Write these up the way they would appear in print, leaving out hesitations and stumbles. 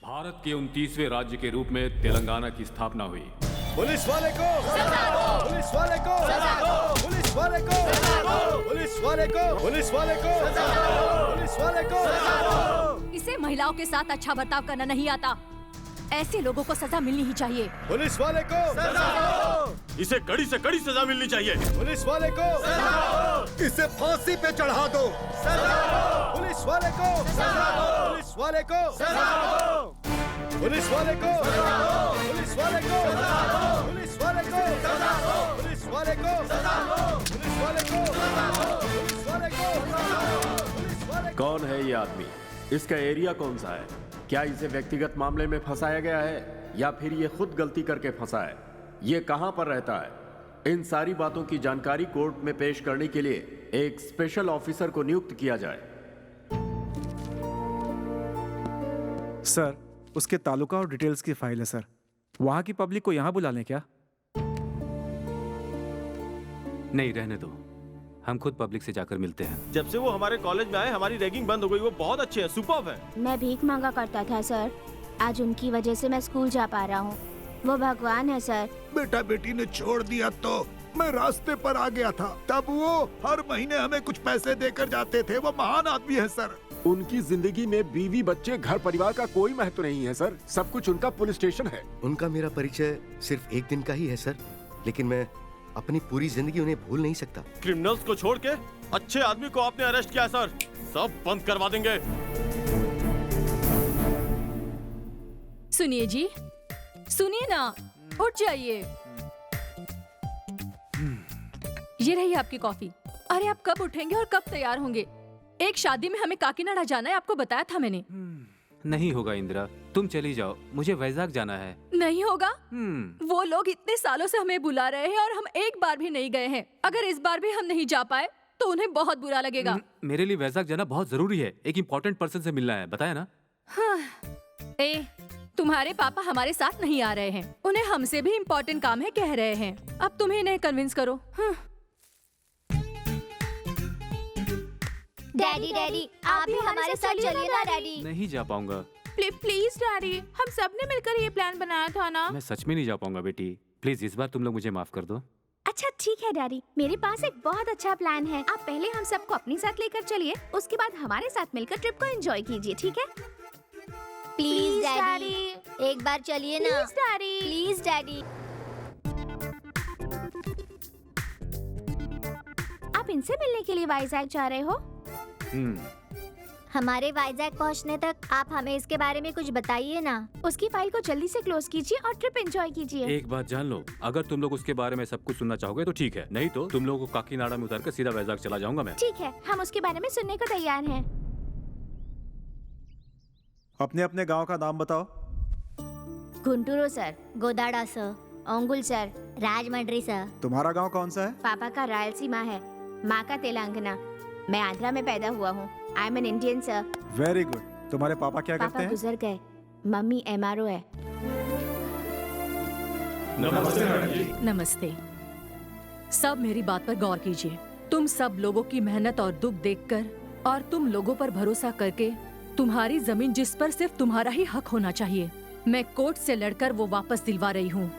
भारत के 29वें राज्य के रूप में तेलंगाना की स्थापना हुई। पुलिस वाले को सजा दो! पुलिस वाले को सजा दो! पुलिस वाले को सजा दो! पुलिस वाले को पुलिस वाले को सजा दो! पुलिस वाले को सजा दो! इसे महिलाओं के साथ अच्छा बर्ताव करना नहीं आता। ऐसे लोगों को सजा मिलनी ही चाहिए। पुलिस वाले को सजा दो! इसे कड़ी से कड़ी सजा मिलनी चाहिए। पुलिस वाले को सजा दो! इसे फांसी पे चढ़ा दो! सजा दो! पुलिस वाले को सजा दो! पुलिस वाले को सजा दो! पुलिस वाले को सजा दो! पुलिस वाले को सजा दो! पुलिस वाले को सजा दो! पुलिस वाले को सजा दो! पुलिस वाले को सजा दो! पुलिस वाले को सजा दो! पुलिस वाले को। कौन है ये आदमी? इसका एरिया कौन सा है? क्या इसे व्यक्तिगत मामले में फंसाया गया है या फिर ये खुद गलती करके फंसा है? ये कहां पर रहता है? इन सारी बातों की जानकारी कोर्ट में पेश करने के लिए एक स्पेशल ऑफिसर को नियुक्त किया जाए। सर, उसके तालुका और डिटेल्स की फाइल है सर। वहां की पब्लिक को यहां बुला लें क्या? नहीं, रहने दो, हम खुद पब्लिक से जाकर मिलते हैं। जब से वो हमारे कॉलेज में आए हमारी रैगिंग बंद हो गई। वो बहुत अच्छे हैं, सुपर्ब हैं। मैं भीख मांगा करता था सर, आज उनकी वजह से मैं स्कूल जा पा रहा हूँ। वो भगवान है सर। बेटा बेटी ने छोड़ दिया तो मैं रास्ते पर आ गया था, तब वो हर महीने हमें कुछ पैसे देकर जाते थे। वो महान आदमी है सर। उनकी जिंदगी में बीवी बच्चे घर परिवार का कोई महत्व नहीं है सर। सब कुछ उनका पुलिस स्टेशन है। उनका मेरा परिचय सिर्फ एक दिन का ही है सर, लेकिन मैं अपनी पूरी जिंदगी उन्हें भूल नहीं सकता। क्रिमिनल्स को छोड़ के अच्छे आदमी को आपने अरेस्ट किया है सर। सब बंद करवा देंगे। सुनिए जी, सुनिए ना, उठ जाइए। ये रही आपकी कॉफी। अरे आप कब उठेंगे और कब तैयार होंगे? एक शादी में हमें काकीनाडा जाना है, आपको बताया था मैंने। नहीं होगा इंदिरा, तुम चली जाओ, मुझे वैजाग जाना है। नहीं होगा? वो लोग इतने सालों से हमें बुला रहे हैं और हम एक बार भी नहीं गए हैं। अगर इस बार भी हम नहीं जा पाए तो उन्हें बहुत बुरा लगेगा। मेरे लिए वैजाग जाना बहुत जरूरी है। एक इम्पोर्टेंट पर्सन से मिलना है, बताया ना? हाँ। तुम्हारे पापा हमारे साथ नहीं आ रहे हैं, उन्हें हमसे भी इम्पोर्टेंट काम है कह रहे हैं। अब तुम्हें इन्हें कन्विंस करो। हाँ। डैडी डैडी, आप भी हमारे साथ चलिए ना डैडी। नहीं जा पाऊंगा। प्लीज डैडी, हम सब ने मिलकर ये प्लान बनाया था ना। मैं सच में नहीं जा पाऊंगा बेटी, प्लीज इस बार तुम लोग मुझे माफ कर दो। अच्छा ठीक है डैडी, मेरे पास एक बहुत अच्छा प्लान है। आप पहले हम सबको अपने साथ लेकर चलिए, उसके बाद हमारे साथ मिलकर ट्रिप को एंजॉय कीजिए, ठीक है? प्लीज डैडी, एक बार चलिए ना। Please daddy. Please daddy. आप इनसे मिलने के लिए वाइजैक जा रहे हो? हमारे वाइजैक पहुंचने तक आप हमें इसके बारे में कुछ बताइए ना। उसकी फाइल को जल्दी से क्लोज कीजिए और ट्रिप एंजॉय कीजिए। एक बात जान लो, अगर तुम लोग उसके बारे में सब कुछ सुनना चाहोगे तो ठीक है, नहीं तो तुम लोगों को काकीनाडा में उतार कर सीधा वैजाग चला जाऊंगा मैं। ठीक है, हम उसके बारे में सुनने को तैयार हैं। अपने अपने गांव का नाम बताओ। गुंटूरू सर, गोदाड़ा sir, Ongole sir, Rajahmundry sir. तुम्हारा गांव कौन सा है? पापा का रायलसीमा है, माँ का तेलंगाना। मैं आंध्रा में पैदा हुआ हूँ। I am an Indian sir. Very good. तुम्हारे पापा क्या करते पापा हैं? गुजर गए, मम्मी MRO है। नमस्ते मैडम जी। नमस्ते। सब मेरी बात पर गौर कीजिए। तुम सब लोगों की मेहनत और दुख देखकर और तुम लोगों पर भरोसा करके तुम्हारी जमीन जिस पर सिर्फ तुम्हारा ही हक होना चाहिए, मैं कोर्ट से लड़कर वो वापस दिलवा रही हूँ।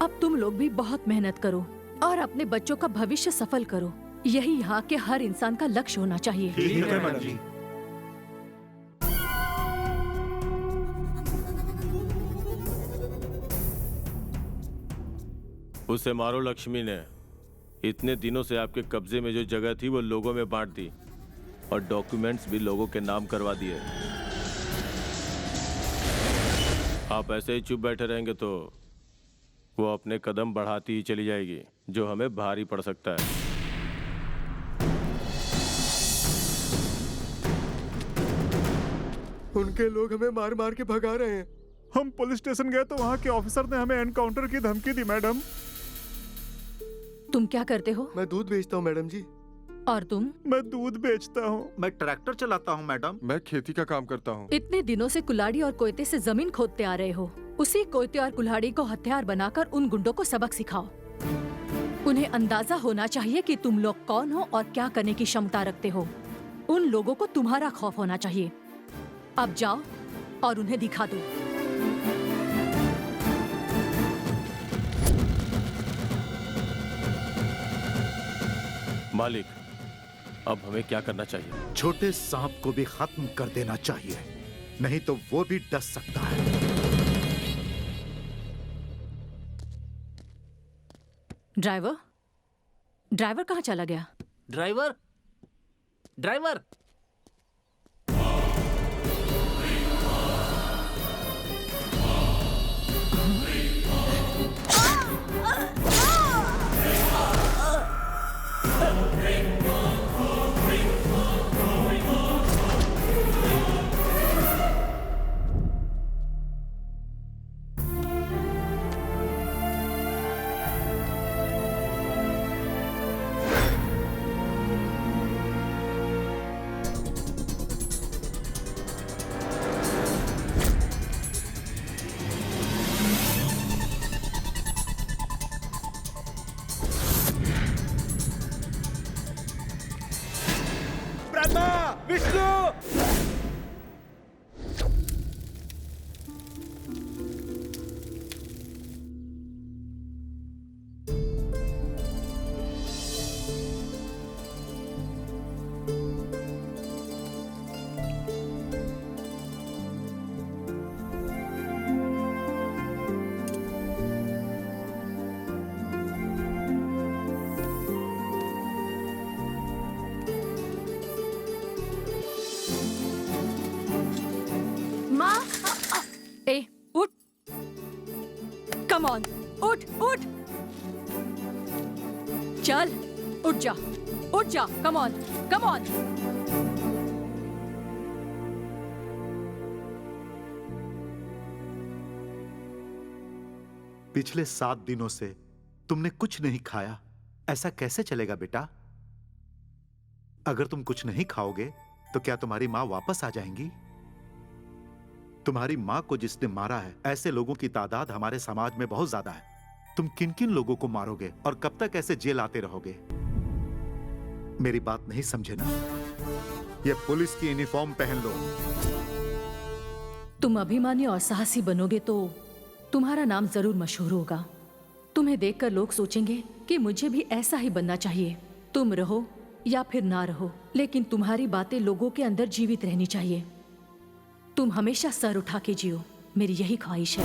अब तुम लोग भी बहुत मेहनत करो और अपने बच्चों का भविष्य सफल करो। यही यहाँ के हर इंसान का लक्ष्य होना चाहिए। ठीक है मैडम जी। उसे मारो लक्ष्मी ने। इतने दिनों से आपके कब्जे में जो जगह थी वो लोगों में बांट दी और डॉक्यूमेंट्स भी लोगों के नाम करवा दिए। आप ऐसे ही चुप बैठे रहेंगे तो वो अपने कदम बढ़ाती ही चली जाएगी, जो हमें भारी पड़ सकता है। उनके लोग हमें मार मार के भगा रहे हैं। हम पुलिस स्टेशन गए तो वहाँ के ऑफिसर ने हमें एनकाउंटर की धमकी दी मैडम। तुम क्या करते हो? मैं दूध बेचता हूँ मैडम जी। और तुम? मैं दूध बेचता हूँ। मैं ट्रैक्टर चलाता हूँ मैडम। मैं खेती का काम करता हूँ। इतने दिनों से कुल्हाड़ी और कोयते से जमीन खोदते आ रहे हो। उसी कोयते और कुल्हाड़ी को हथियार बनाकर उन गुंडों को सबक सिखाओ। उन्हें अंदाजा होना चाहिए कि तुम लोग कौन हो और क्या करने की क्षमता रखते हो। उन लोगों को तुम्हारा खौफ होना चाहिए। अब जाओ और उन्हें दिखा दो। मालिक, अब हमें क्या करना चाहिए? छोटे सांप को भी खत्म कर देना चाहिए, नहीं तो वो भी डस सकता है। ड्राइवर, ड्राइवर कहाँ चला गया? Driver, driver. ब्रह्मा, विष्णु। ए, उठ। कम ऑन, उठ उठ। चल, उठ जा, उठ जा। Come on, come on. पिछले 7 दिनों से तुमने कुछ नहीं खाया, ऐसा कैसे चलेगा बेटा? अगर तुम कुछ नहीं खाओगे तो क्या तुम्हारी मां वापस आ जाएंगी? तुम्हारी मां को जिसने मारा है, ऐसे लोगों की तादाद हमारे समाज में बहुत ज्यादा है। तुम किन किन लोगों को मारोगे और कब तक ऐसे जेल आते रहोगे? मेरी बात नहीं समझे ना? ये पुलिस की यूनिफॉर्म पहन लो। तुम अभिमानी और साहसी बनोगे तो तुम्हारा नाम जरूर मशहूर होगा। तुम्हें देखकर लोग सोचेंगे कि मुझे भी ऐसा ही बनना चाहिए। तुम रहो या फिर ना रहो, लेकिन तुम्हारी बातें लोगों के अंदर जीवित रहनी चाहिए। तुम हमेशा सर उठा के जियो, मेरी यही ख्वाहिश है।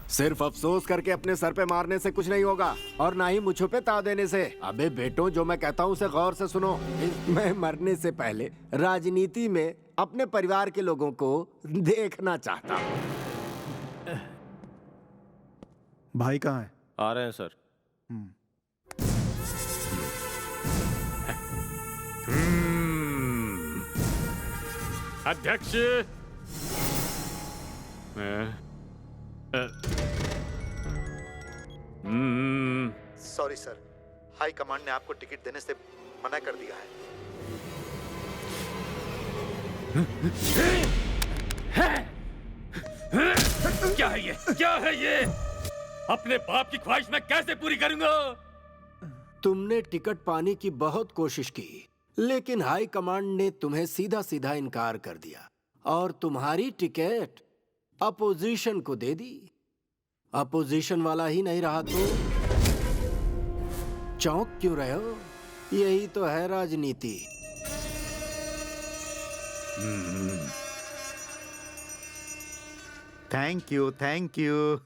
सिर्फ अफसोस करके अपने सर पे मारने से कुछ नहीं होगा, और ना ही मुझ पे ता देने से। अबे बेटो, जो मैं कहता हूँ उसे गौर से सुनो। मैं मरने से पहले राजनीति में अपने परिवार के लोगों को देखना चाहता हूँ। भाई कहाँ है? आ रहे हैं सर। अध्यक्ष, सॉरी सर, हाई कमांड ने आपको टिकट देने से मना कर दिया है। क्या है ये? क्या है ये? अपने बाप की ख्वाहिश मैं कैसे पूरी करूंगा? तुमने टिकट पाने की बहुत कोशिश की, लेकिन हाई कमांड ने तुम्हें सीधा सीधा इनकार कर दिया और तुम्हारी टिकट अपोजिशन को दे दी। अपोजिशन वाला ही नहीं रहा तो चौंक क्यों रहे हो? यही तो है राजनीति। Thank you, thank you.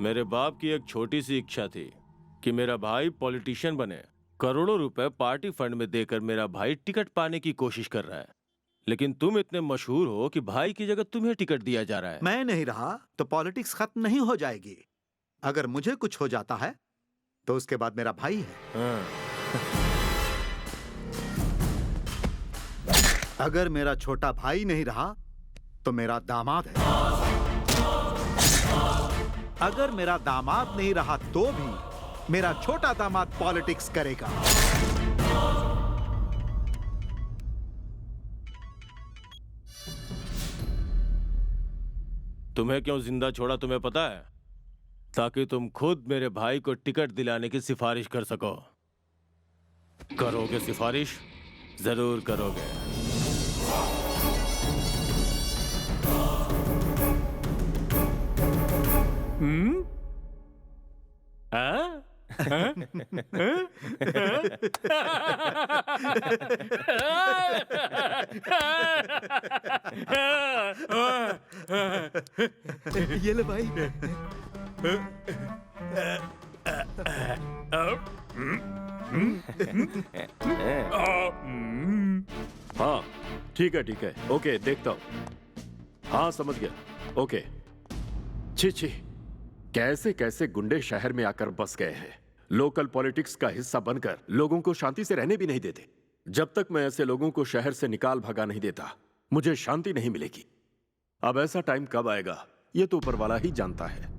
मेरे बाप की एक छोटी सी इच्छा थी कि मेरा भाई पॉलिटिशियन बने। करोड़ों रुपए पार्टी फंड में देकर मेरा भाई टिकट पाने की कोशिश कर रहा है, लेकिन तुम इतने मशहूर हो कि भाई की जगह तुम्हें टिकट दिया जा रहा है। मैं नहीं रहा तो पॉलिटिक्स खत्म नहीं हो जाएगी। अगर मुझे कुछ हो जाता है तो उसके बाद मेरा भाई है। अगर मेरा छोटा भाई नहीं रहा तो मेरा दामाद है। अगर मेरा दामाद नहीं रहा तो भी मेरा छोटा दामाद पॉलिटिक्स करेगा। तुम्हें क्यों जिंदा छोड़ा तुम्हें पता है? ताकि तुम खुद मेरे भाई को टिकट दिलाने की सिफारिश कर सको। करोगे सिफारिश? जरूर करोगे। ये ले भाई। हाँ ठीक है ओके देखता हूँ। हाँ समझ गया ओके। छी छी, कैसे कैसे गुंडे शहर में आकर बस गए हैं। लोकल पॉलिटिक्स का हिस्सा बनकर लोगों को शांति से रहने भी नहीं देते। जब तक मैं ऐसे लोगों को शहर से निकाल भगा नहीं देता मुझे शांति नहीं मिलेगी। अब ऐसा टाइम कब आएगा ये तो ऊपर वाला ही जानता है।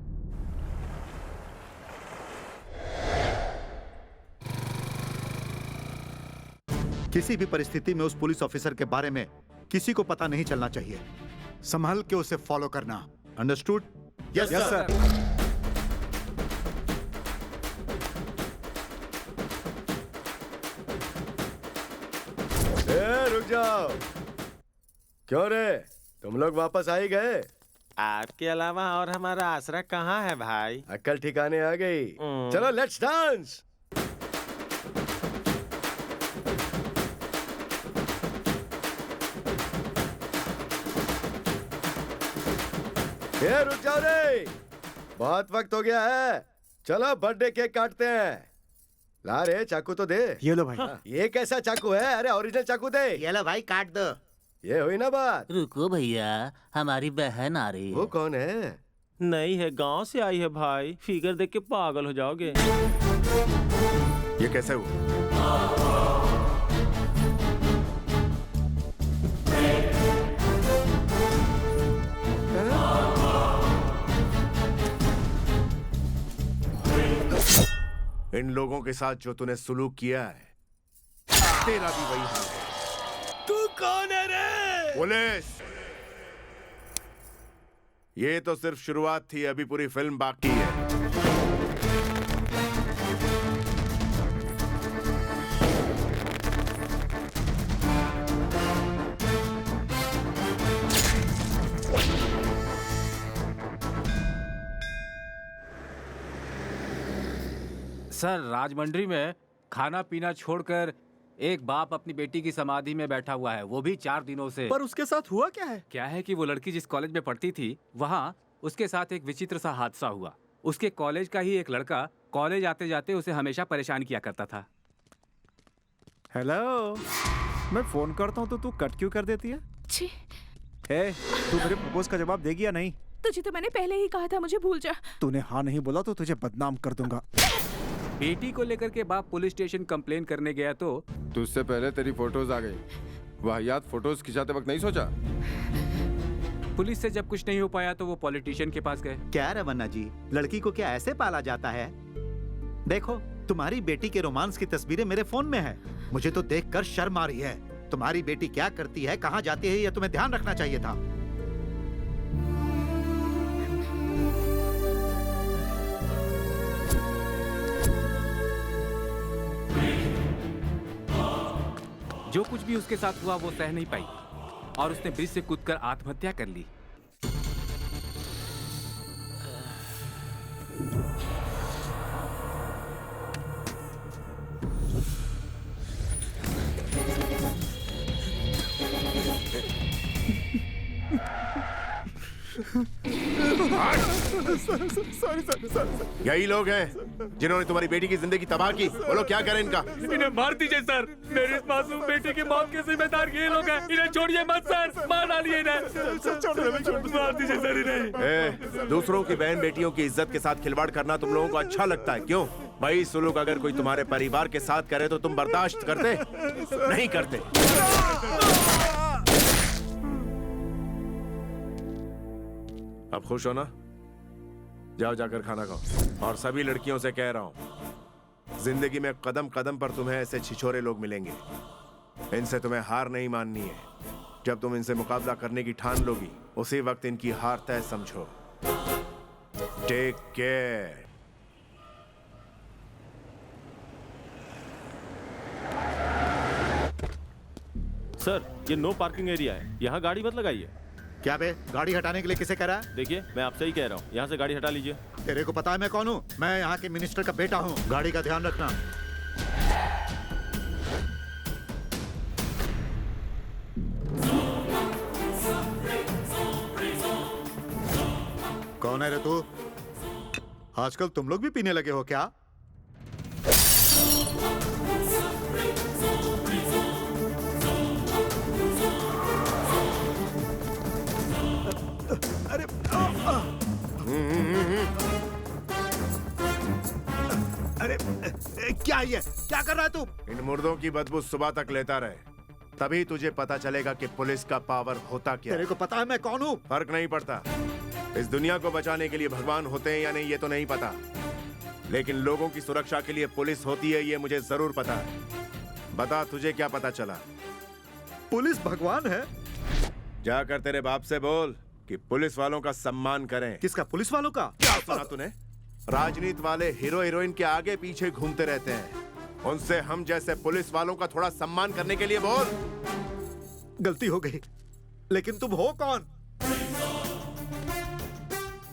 किसी भी परिस्थिति में उस पुलिस ऑफिसर के बारे में किसी को पता नहीं चलना चाहिए। संभल के उसे फॉलो करना। अंडरस्टूड? Yes sir. रुक जाओ। क्यों रे, तुम लोग वापस आ ही गए? आपके अलावा और हमारा आसरा कहाँ है भाई? अक्ल ठिकाने आ गई। चलो लेट्स डांस। रुक जाओ रे, बहुत वक्त हो गया है। चलो बर्थडे केक काटते हैं। ला रे चाकू तो दे। ये लो भाई। ये कैसा चाकू है? अरे ओरिजिनल चाकू दे। ये लो भाई काट दो। ये हुई ना बात। रुको भैया, हमारी बहन आ रही है। वो कौन है? नहीं है, गांव से आई है भाई। फिगर देख के पागल हो जाओगे। ये कैसे हुआ? इन लोगों के साथ जो तूने सुलूक किया है तेरा भी वही हाल है। तू कौन है रे? पुलिस। ये तो सिर्फ शुरुआत थी, अभी पूरी फिल्म बाकी है। सर, राजमंड्री में खाना पीना छोड़कर एक बाप अपनी बेटी की समाधि में बैठा हुआ है, वो भी 4 दिनों से। पर उसके साथ हुआ क्या है? क्या है कि वो लड़की जिस कॉलेज में पढ़ती थी वहाँ उसके साथ एक विचित्र सा हादसा हुआ। उसके कॉलेज का ही एक लड़का कॉलेज आते जाते उसे हमेशा परेशान किया करता था। हेलो, मैं फोन करता हूँ तो तू कट क्यों कर देती है? छी, हे, तू मेरे प्रपोज का जवाब देगी या नहीं? तुझे तो मैंने पहले ही कहा था, मुझे भूल जा। तूने हाँ नहीं बोला तो तुझे बदनाम कर दूंगा। बेटी को लेकर के बाप पुलिस स्टेशन कंप्लेन करने गया तो तुझसे पहले तेरी फोटोज आ गई। वाहियात फोटोज खिंचाते वक्त नहीं सोचा? पुलिस से जब कुछ नहीं हो पाया तो वो पॉलिटिशियन के पास गए। क्या रवन्ना जी, लड़की को क्या ऐसे पाला जाता है? देखो, तुम्हारी बेटी के रोमांस की तस्वीरें मेरे फोन में है। मुझे तो देखकर शर्म आ रही है। तुम्हारी बेटी क्या करती है, कहाँ जाती है, यह तुम्हें ध्यान रखना चाहिए था। जो कुछ भी उसके साथ हुआ वो सह नहीं पाई और उसने ब्रिज से कूदकर आत्महत्या कर ली। यही लोग हैं जिन्होंने तुम्हारी बेटी की जिंदगी तबाह की। बोलो क्या करें इनका? इन्हें मार दीजिए सर। मेरी इस मासूम बेटी की मौत के जिम्मेदार ये लोग हैं। इन्हें छोड़िए मत सर, मार डालिए इन्हें। मार दीजिए सर इन्हें। दूसरों की बहन बेटियों की इज्जत के साथ खिलवाड़ करना तुम लोगों को अच्छा लगता है, क्यों? भाई सुलूक अगर कोई तुम्हारे परिवार के साथ करे तो तुम बर्दाश्त करते? नहीं करते। अब खुश हो ना? जाओ जाकर खाना खाओ। और सभी लड़कियों से कह रहा हूं, जिंदगी में कदम कदम पर तुम्हें ऐसे छिछोरे लोग मिलेंगे। इनसे तुम्हें हार नहीं माननी है। जब तुम इनसे मुकाबला करने की ठान लोगी, उसी वक्त इनकी हार तय समझो। Take care. सर, ये नो पार्किंग एरिया है, यहाँ गाड़ी मत लगाइए। क्या बे, गाड़ी हटाने के लिए किसे कह रहा है? देखिए, मैं आपसे ही कह रहा हूँ, यहाँ से गाड़ी हटा लीजिए। तेरे को पता है मैं कौन हूँ? मैं यहाँ के मिनिस्टर का बेटा हूँ। गाड़ी का ध्यान रखना। कौन है रे तू? आजकल तुम लोग भी पीने लगे हो क्या? अरे अरे क्या ये? क्या कर रहा है तू? इन मुर्दों की बदबू सुबह तक लेता रहे, तभी तुझे पता चलेगा कि पुलिस का पावर होता क्या। तेरे को पता है मैं कौन हूँ? फर्क नहीं पड़ता। इस दुनिया को बचाने के लिए भगवान होते हैं या नहीं ये तो नहीं पता, लेकिन लोगों की सुरक्षा के लिए पुलिस होती है ये मुझे जरूर पता है। बता, तुझे क्या पता चला? पुलिस भगवान है? जाकर तेरे बाप से बोल कि पुलिस वालों का सम्मान करें। किसका? पुलिस वालों का? क्या सुना तूने? राजनीति वाले हीरो हीरोइन के आगे पीछे घूमते रहते हैं। उनसे हम जैसे पुलिस वालों का थोड़ा सम्मान करने के लिए बोल। गलती हो गई, लेकिन तुम हो कौन?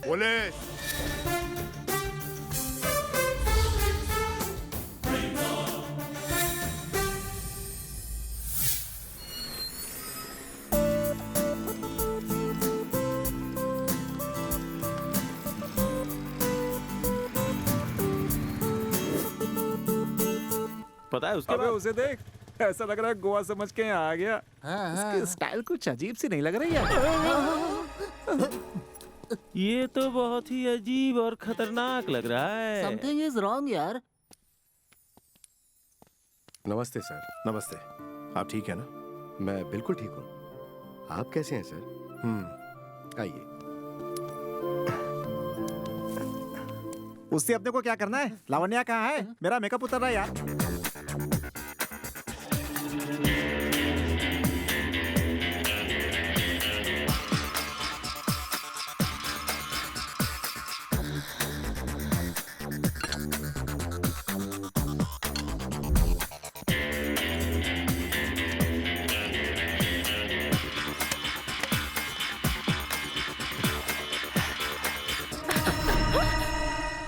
पुलिस। पता है उसके अबे बाद उसे देख, ऐसा लग रहा है गोवा समझ के यहाँ आ गया। उसकी स्टाइल कुछ अजीब सी नहीं लग रही है? ये तो बहुत ही अजीब और खतरनाक लग रहा है। समथिंग इज रॉन्ग यार। नमस्ते सर। नमस्ते। आप ठीक है ना? मैं बिल्कुल ठीक हूँ। आप कैसे हैं सर? आइए। उससे अपने को क्या करना है? लावण्या कहाँ है? मेरा मेकअप उतर रहा है यार।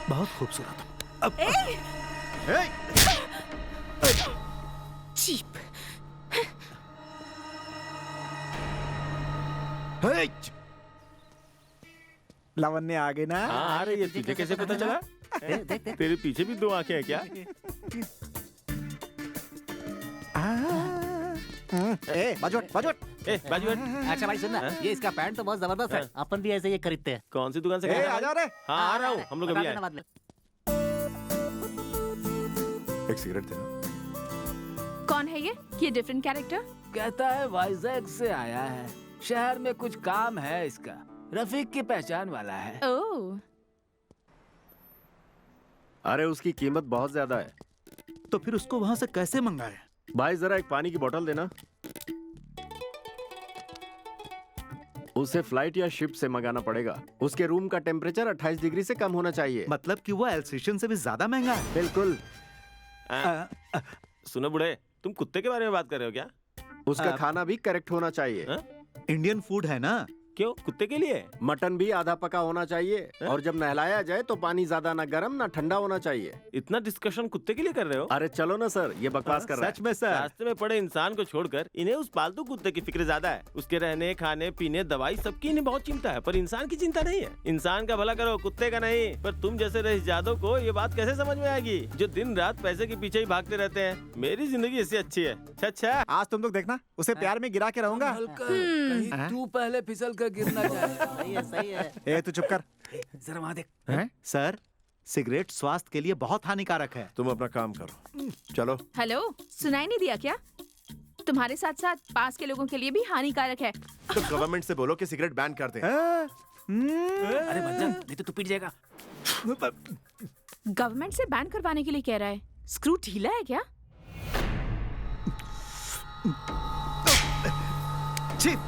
बहुत खूबसूरत। अब चीप। लावण्य आ गई ना? हाँ आ रही है। तुझे कैसे पता चला? तेरे पीछे भी दो आंखें हैं क्या? बाजू बाजू। बाजू। अच्छा भाई सुनना, ये इसका पैंट तो बहुत जबरदस्त है। अपन भी ऐसे ये खरीदते हैं। कौन सी दुकान से? आ जाओ रे। हाँ आ रहा हूँ, हम लोग अभी आए। एक सिगरेट देना। कौन है ये डिफरेंट कैरेक्टर? कहता है वाइजैक से आया है, शहर में कुछ काम है इसका, रफीक की पहचान वाला है। ओह। अरे उसकी कीमत बहुत ज्यादा है। तो फिर उसको वहां से कैसे मंगाए? भाई जरा एक पानी की बोतल देना। उसे फ्लाइट या शिप से मंगाना पड़ेगा। उसके रूम का टेम्परेचर 28 डिग्री से कम होना चाहिए। मतलब कि वो एल्सेशियन से भी ज्यादा महंगा है? बिल्कुल। सुनो बुढ़े, तुम कुत्ते के बारे में बात कर रहे हो क्या? उसका खाना भी करेक्ट होना चाहिए। इंडियन फूड है ना? क्यों? कुत्ते के लिए? मटन भी आधा पका होना चाहिए। और जब नहलाया जाए तो पानी ज्यादा ना गर्म ना ठंडा होना चाहिए। इतना डिस्कशन कुत्ते के लिए कर रहे हो? अरे चलो ना सर, ये बकवास कर रहा है। सच में सर? रास्ते में पड़े इंसान को छोड़कर इन्हें उस पालतू कुत्ते की फिक्र ज्यादा है। उसके रहने, खाने, पीने, दवाई सबकी इन्हें बहुत चिंता है, पर इंसान की चिंता नहीं है। इंसान का भला करो, कुत्ते का नहीं। पर तुम जैसे रईस जादव को ये बात कैसे समझ में आएगी, जो दिन रात पैसे के पीछे ही भागते रहते हैं? मेरी जिंदगी इससे अच्छी है। अच्छा आज तुम लोग देखना, उसे प्यार में गिरा के रहूंगा। कहीं तू पहले फिसल कर गिरना चाहे। सही है, सही है। ए तू चुप कर। जरा वहाँ देख। सर, सिगरेट स्वास्थ्य के लिए बहुत हानिकारक है। तुम अपना काम करो, चलो। हेलो, सुनाई नहीं दिया क्या? तुम्हारे साथ साथ पास के लोगों के लिए भी हानिकारक है। तो गवर्नमेंट से बोलो कि सिगरेट बैन कर दे। अरे बच्चा, नहीं तो तू पिट जाएगा। गवर्नमेंट से बैन करवाने के लिए कह रहा है। स्क्रू ढीला है क्या? चीप।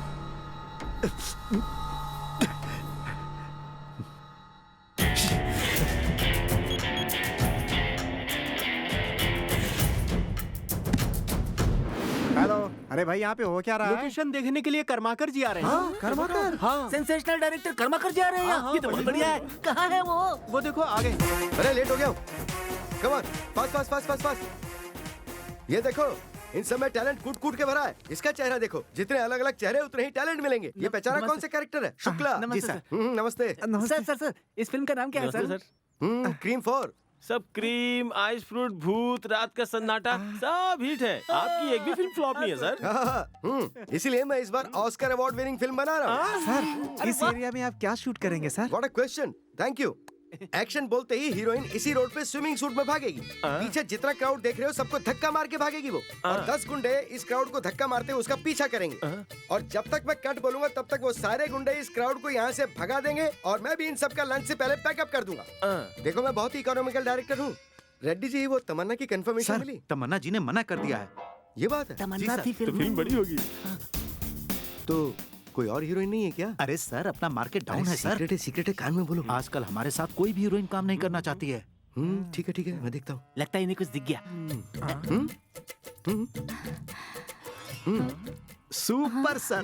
हेलो, अरे भाई यहाँ पे हो क्या रहा है? लोकेशन देखने के लिए कर्माकर जी आ रहे हैं। हाँ, कर्माकर? हाँ। सेंसेशनल डायरेक्टर कर्माकर जी आ रहे हैं यहाँ। हाँ, ये तो बहुत बढ़िया है। कहाँ है वो देखो आगे। अरे लेट हो गया हूँ। Come on, fast fast fast fast fast. ये देखो, इन सब में टैलेंट कूट कूट के भरा है। इसका चेहरा देखो, जितने अलग अलग चेहरे उतने ही टैलेंट मिलेंगे। ये पहचाना कौन से कैरेक्टर है? शुक्ला। नमस्ते सर। नमस्ते। सर इस फिल्म का नाम क्या है सर? क्रीम 4। सब क्रीम, आइस फ्रूट, भूत, रात का सन्नाटा, सब हिट है। आपकी एक भी फिल्म फ्लॉप नहीं है सर। इसीलिए मैं इस बार ऑस्कर अवार्ड विनिंग फिल्म बना रहा हूँ। सर, इस एरिया में आप क्या शूट करेंगे sir? What a question, thank you. Action बोलते ही हीरोइन इसी रोड पे स्विमिंग सूट में भागेगी। पीछे जितना क्राउड देख रहे हो सबको धक्का मार के भागेगी वो। और 10 गुंडे इस क्राउड को धक्का मारते हुए उसका पीछा करेंगे। और जब तक मैं कट बोलूंगा तब तक वो सारे गुंडे इस क्राउड को यहाँ से भगा देंगे और मैं भी इन सबका लंच से पहले पैकअप कर दूंगा। देखो मैं बहुत ही इकोनॉमिकल डायरेक्टर हूँ। रेड्डी जी, वो तमन्ना की कंफर्मेशन मिली? तमन्ना जी ने मना कर दिया है। ये बात है? तमन्ना थी फिल्म बड़ी होगी। तो कोई और हीरोइन नहीं है क्या? अरे सर, अपना मार्केट डाउन है सर। सीक्रेट है, कान में बोलो। आजकल हमारे साथ कोई भी हीरोइन काम नहीं करना चाहती है। ठीक है, मैं देखता हूँ। लगता है इन्हें कुछ दिख गया। सुपर सर,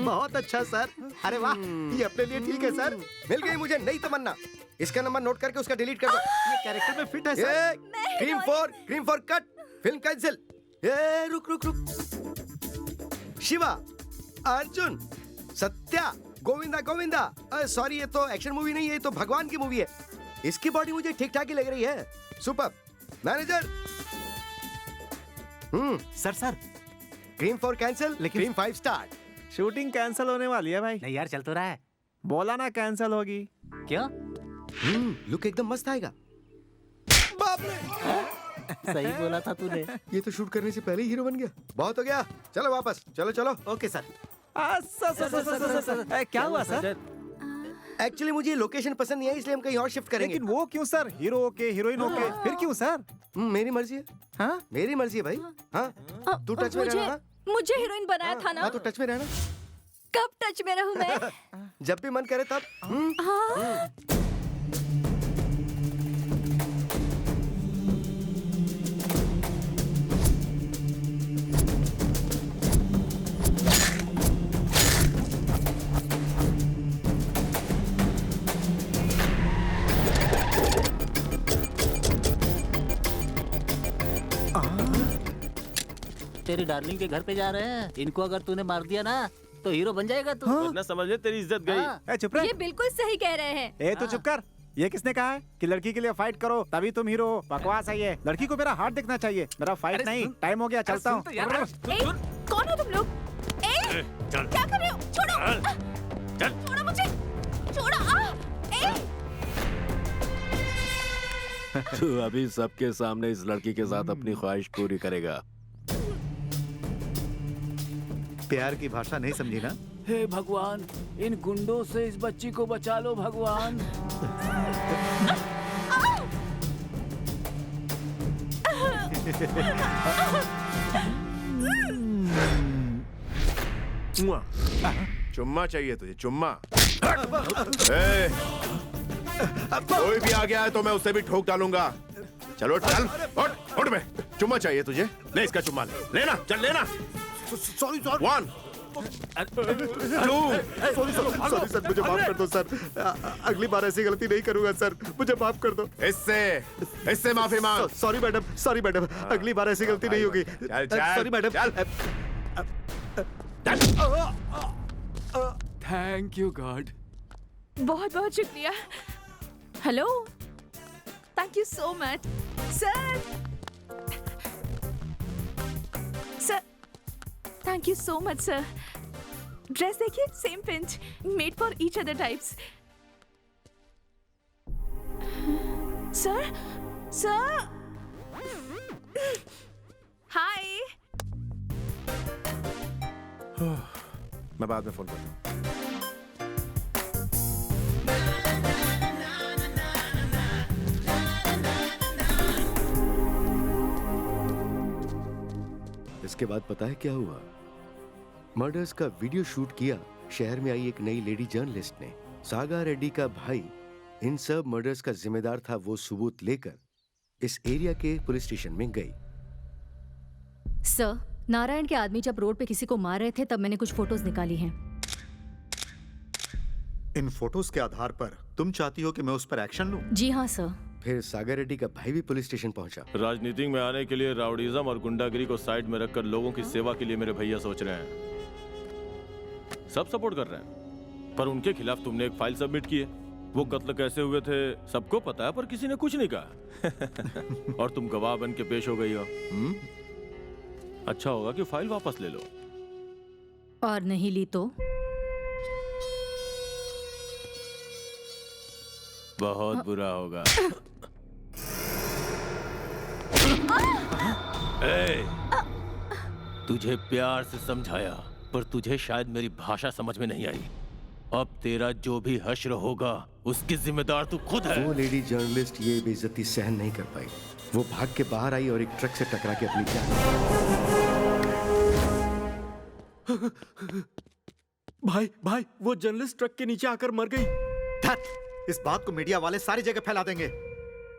बहुत अच्छा सर। अरे वाह, ये अपने लिए ठीक है सर। मिल गई मुझे नई तमन्ना। इसका नंबर नोट करके उसका डिलीट कर दो। ये कैरेक्टर में फिट है sir. Cream 4 cut. Film cancel. रुक। शिवा, अर्जुन, सत्या, गोविंदा। सॉरी, ये तो एक्शन मूवी नहीं है, ये तो भगवान की मूवी है। इसकी बॉडी मुझे ठीक ठाक ही लग रही है। Super. Manager. Sir cream 4 cancel, लेकिन क्रीम 5 स्टार्ट। शूटिंग कैंसिल होने वाली है भाई। नहीं यार, चल तो रहा है। बोला ना कैंसिल होगी। क्यों? लुक एकदम मस्त आएगा। बाप रे, सही बोला था तूने। ये तो शूट करने से पहले ही हीरो बन गया। बहुत हो गया, चलो वापस। चलो। Okay sir. सर, क्या हुआ सर? एक्चुअली मुझे लोकेशन पसंद नहीं है, इसलिए हम कहीं और शिफ्ट करेंगे। लेकिन वो क्यों sir? Hero okay, heroine okay, फिर क्यों सर? मेरी मर्जी है। हाँ, मेरी मर्जी है भाई। हाँ, तू टच में रहना। मुझे हीरोइन बनाया था ना। हाँ, तो टच में रहना। कब टच में रहूं मैं? जब भी मन करे तब। तेरी डार्लिंग के घर पे जा रहे हैं। इनको अगर तूने मार दिया ना तो हीरो बन जाएगा तू। वरना समझ ले तेरी इज्जत गई। चुप रह। ये बिल्कुल सही कह रहे हैं। तो चुप कर। ये किसने कहा है कि लड़की के लिए फाइट करो तभी तुम हीरो हो? बकवास है ये। लड़की को मेरा हार्ट देखना चाहिए, मेरा फाइट नहीं। टाइम हो गया, चलता हूँ। कौन हो तुम लोग? क्या कर रहे हो? छोड़ो मुझे। तू अभी सबके सामने इस लड़की के साथ अपनी ख्वाहिश पूरी करेगा। प्यार की भाषा नहीं समझी ना? हे भगवान, इन गुंडों से इस बच्ची को बचा लो भगवान। चुम्मा चाहिए तुझे? चुम्मा? कोई भी आ गया है तो मैं उसे भी ठोक डालूंगा। चलो चल, उठ बे। चुम्मा चाहिए तुझे? ले इसका चुम्मा, लेना, चल लेना। सॉरी 1 2 सॉरी सर, मुझे माफ कर दो सर। अगली बार ऐसी गलती नहीं करूंगा सर, मुझे माफ कर दो। इससे माफी मांग। सॉरी मैडम, अगली बार ऐसी गलती नहीं होगी। Sorry madam. Thank you God. बहुत बहुत शुक्रिया। Hello, thank you so much sir. Thank you so much sir. Dress देखिए, same pinch, made for each other types. Sir hi. मैं बाद में फोन करता हूँ। उसके बाद पता है क्या हुआ? मर्डर्स का वीडियो शूट किया शहर में आई एक नई लेडी जर्नलिस्ट ने। सागा रेड्डी का भाई इन सब मर्डर्स का जिम्मेदार था। वो सबूत लेकर इस एरिया के पुलिस स्टेशन में गई। सर, नारायण के आदमी जब रोड पे किसी को मार रहे थे तब मैंने कुछ फोटोज निकाली हैं। इन फोटोज के आधार पर तुम चाहती हो कि मैं उस पर एक्शन लूं? जी हाँ सर। फिर सागर रेड्डी का भाई भी पुलिस स्टेशन पहुंचा। राजनीति में आने के लिए राउडीज्म और गुंडागिरी को साइड में रखकर लोगों की सेवा के लिए मेरे भैया सोच रहे हैं। सब सपोर्ट कर रहे हैं, पर उनके खिलाफ तुमने एक फाइल सबमिट की है। वो कत्ल कैसे हुए थे सबको पता है, पर किसी ने कुछ नहीं कहा। और तुम गवाह बन के पेश हो गई हो। अच्छा होगा कि फाइल वापस ले लो। और नहीं ली तो? बहुत बुरा होगा। तुझे प्यार से समझाया, पर तुझे शायद मेरी भाषा समझ में नहीं आई। अब तेरा जो भी हश्र होगा उसकी जिम्मेदार तू खुद है। वो लेडी जर्नलिस्ट ये बेइज्जती सहन नहीं कर पाई। वो भाग के बाहर आई और एक ट्रक से टकरा के अपनी जान। भाई वो जर्नलिस्ट ट्रक के नीचे आकर मर गई। इस बात को मीडिया वाले सारी जगह फैला देंगे।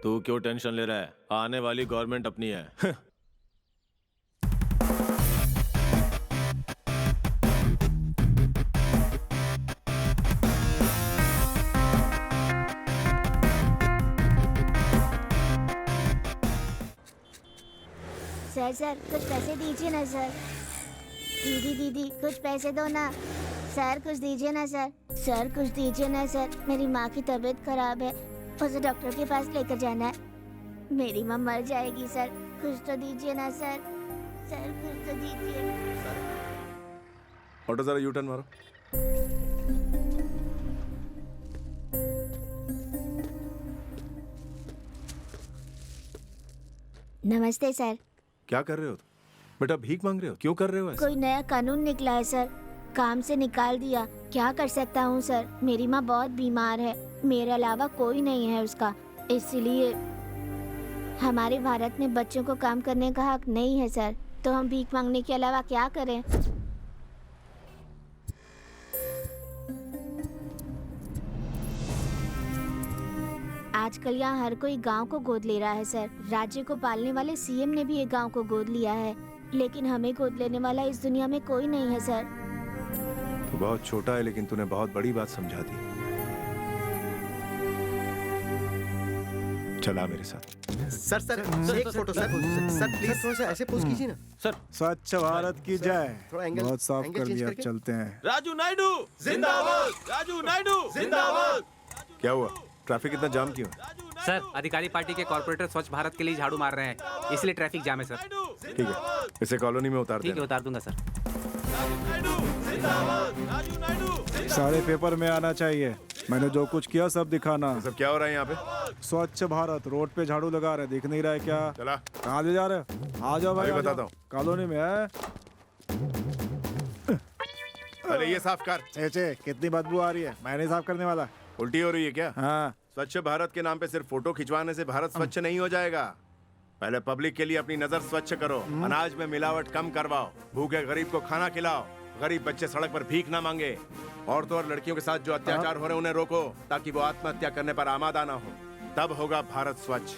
तू क्यों टेंशन ले रहा है? आने वाली गवर्नमेंट अपनी है। सर कुछ पैसे दीजिए ना सर। दीदी कुछ पैसे दो ना। सर कुछ दीजिए ना सर। सर कुछ दीजिए ना सर। मेरी माँ की तबीयत खराब है, उसे डॉक्टर के पास लेकर जाना है। मेरी माँ मर जाएगी सर, कुछ तो दीजिए ना सर। सर कुछ तो दीजिए। ऑटो जरा यू टर्न मारो। नमस्ते सर। क्या कर रहे हो? बेटा भीख मांग रहे हो? क्यों कर रहे हो ऐसा? कोई नया कानून निकला है सर, काम से निकाल दिया। क्या कर सकता हूँ सर? मेरी माँ बहुत बीमार है, मेरे अलावा कोई नहीं है उसका। इसलिए हमारे भारत में बच्चों को काम करने का हक नहीं है सर। तो हम भीख मांगने के अलावा क्या करें? आजकल यहाँ हर कोई गांव को गोद ले रहा है सर। राज्य को पालने वाले सीएम ने भी एक गांव को गोद लिया है, लेकिन हमें गोद लेने वाला इस दुनिया में कोई नहीं है सर। तू बहुत छोटा है, लेकिन तूने बहुत बड़ी बात समझा दी। चला मेरे साथ। सर एक फोटो सर प्लीज थोड़ा सा ऐसे पोज कीजिए ना सर। स्वच्छ भारत की जय। थोड़ा एंगल बहुत साफ एंगल कर चेंज दिया, करके। चलते हैं। राजू नायडू जिंदाबाद। राजू नायडू जिंदाबाद। क्या हुआ? ट्रैफिक इतना जाम क्यों? सर, अधिकारी पार्टी के कॉर्पोरेटर स्वच्छ भारत के लिए झाड़ू मार रहे हैं, इसलिए ट्रैफिक जाम है सर। ठीक है, इसे कॉलोनी में उतार ठीक है, देना। उतार दूंगा सर। सारे पेपर में आना चाहिए। मैंने जो कुछ किया सब दिखाना। सब क्या हो रहा है यहाँ पे? स्वच्छ भारत रोड पे झाड़ू लगा रहे, दिख नहीं रहा है क्या? चला। कहाँ ले जा रहे हो? आ जाओ भाई, अभी आ बताता जाओ। हूँ। कॉलोनी में है। पहले ये साफ कर। चे कितनी बदबू आ रही है, मैं नहीं साफ करने वाला। उल्टी हो रही है क्या? हाँ। स्वच्छ भारत के नाम पे सिर्फ फोटो खिंचवाने से भारत स्वच्छ नहीं हो जाएगा। पहले पब्लिक के लिए अपनी नजर स्वच्छ करो। अनाज में मिलावट कम करवाओ। भूखे गरीब को खाना खिलाओ। गरीब बच्चे सड़क पर भीख ना मांगे। औरतों और लड़कियों के साथ जो अत्याचार हो रहे हैं उन्हें रोको, ताकि वो आत्महत्या करने पर आमादा ना हो। तब होगा भारत स्वच्छ।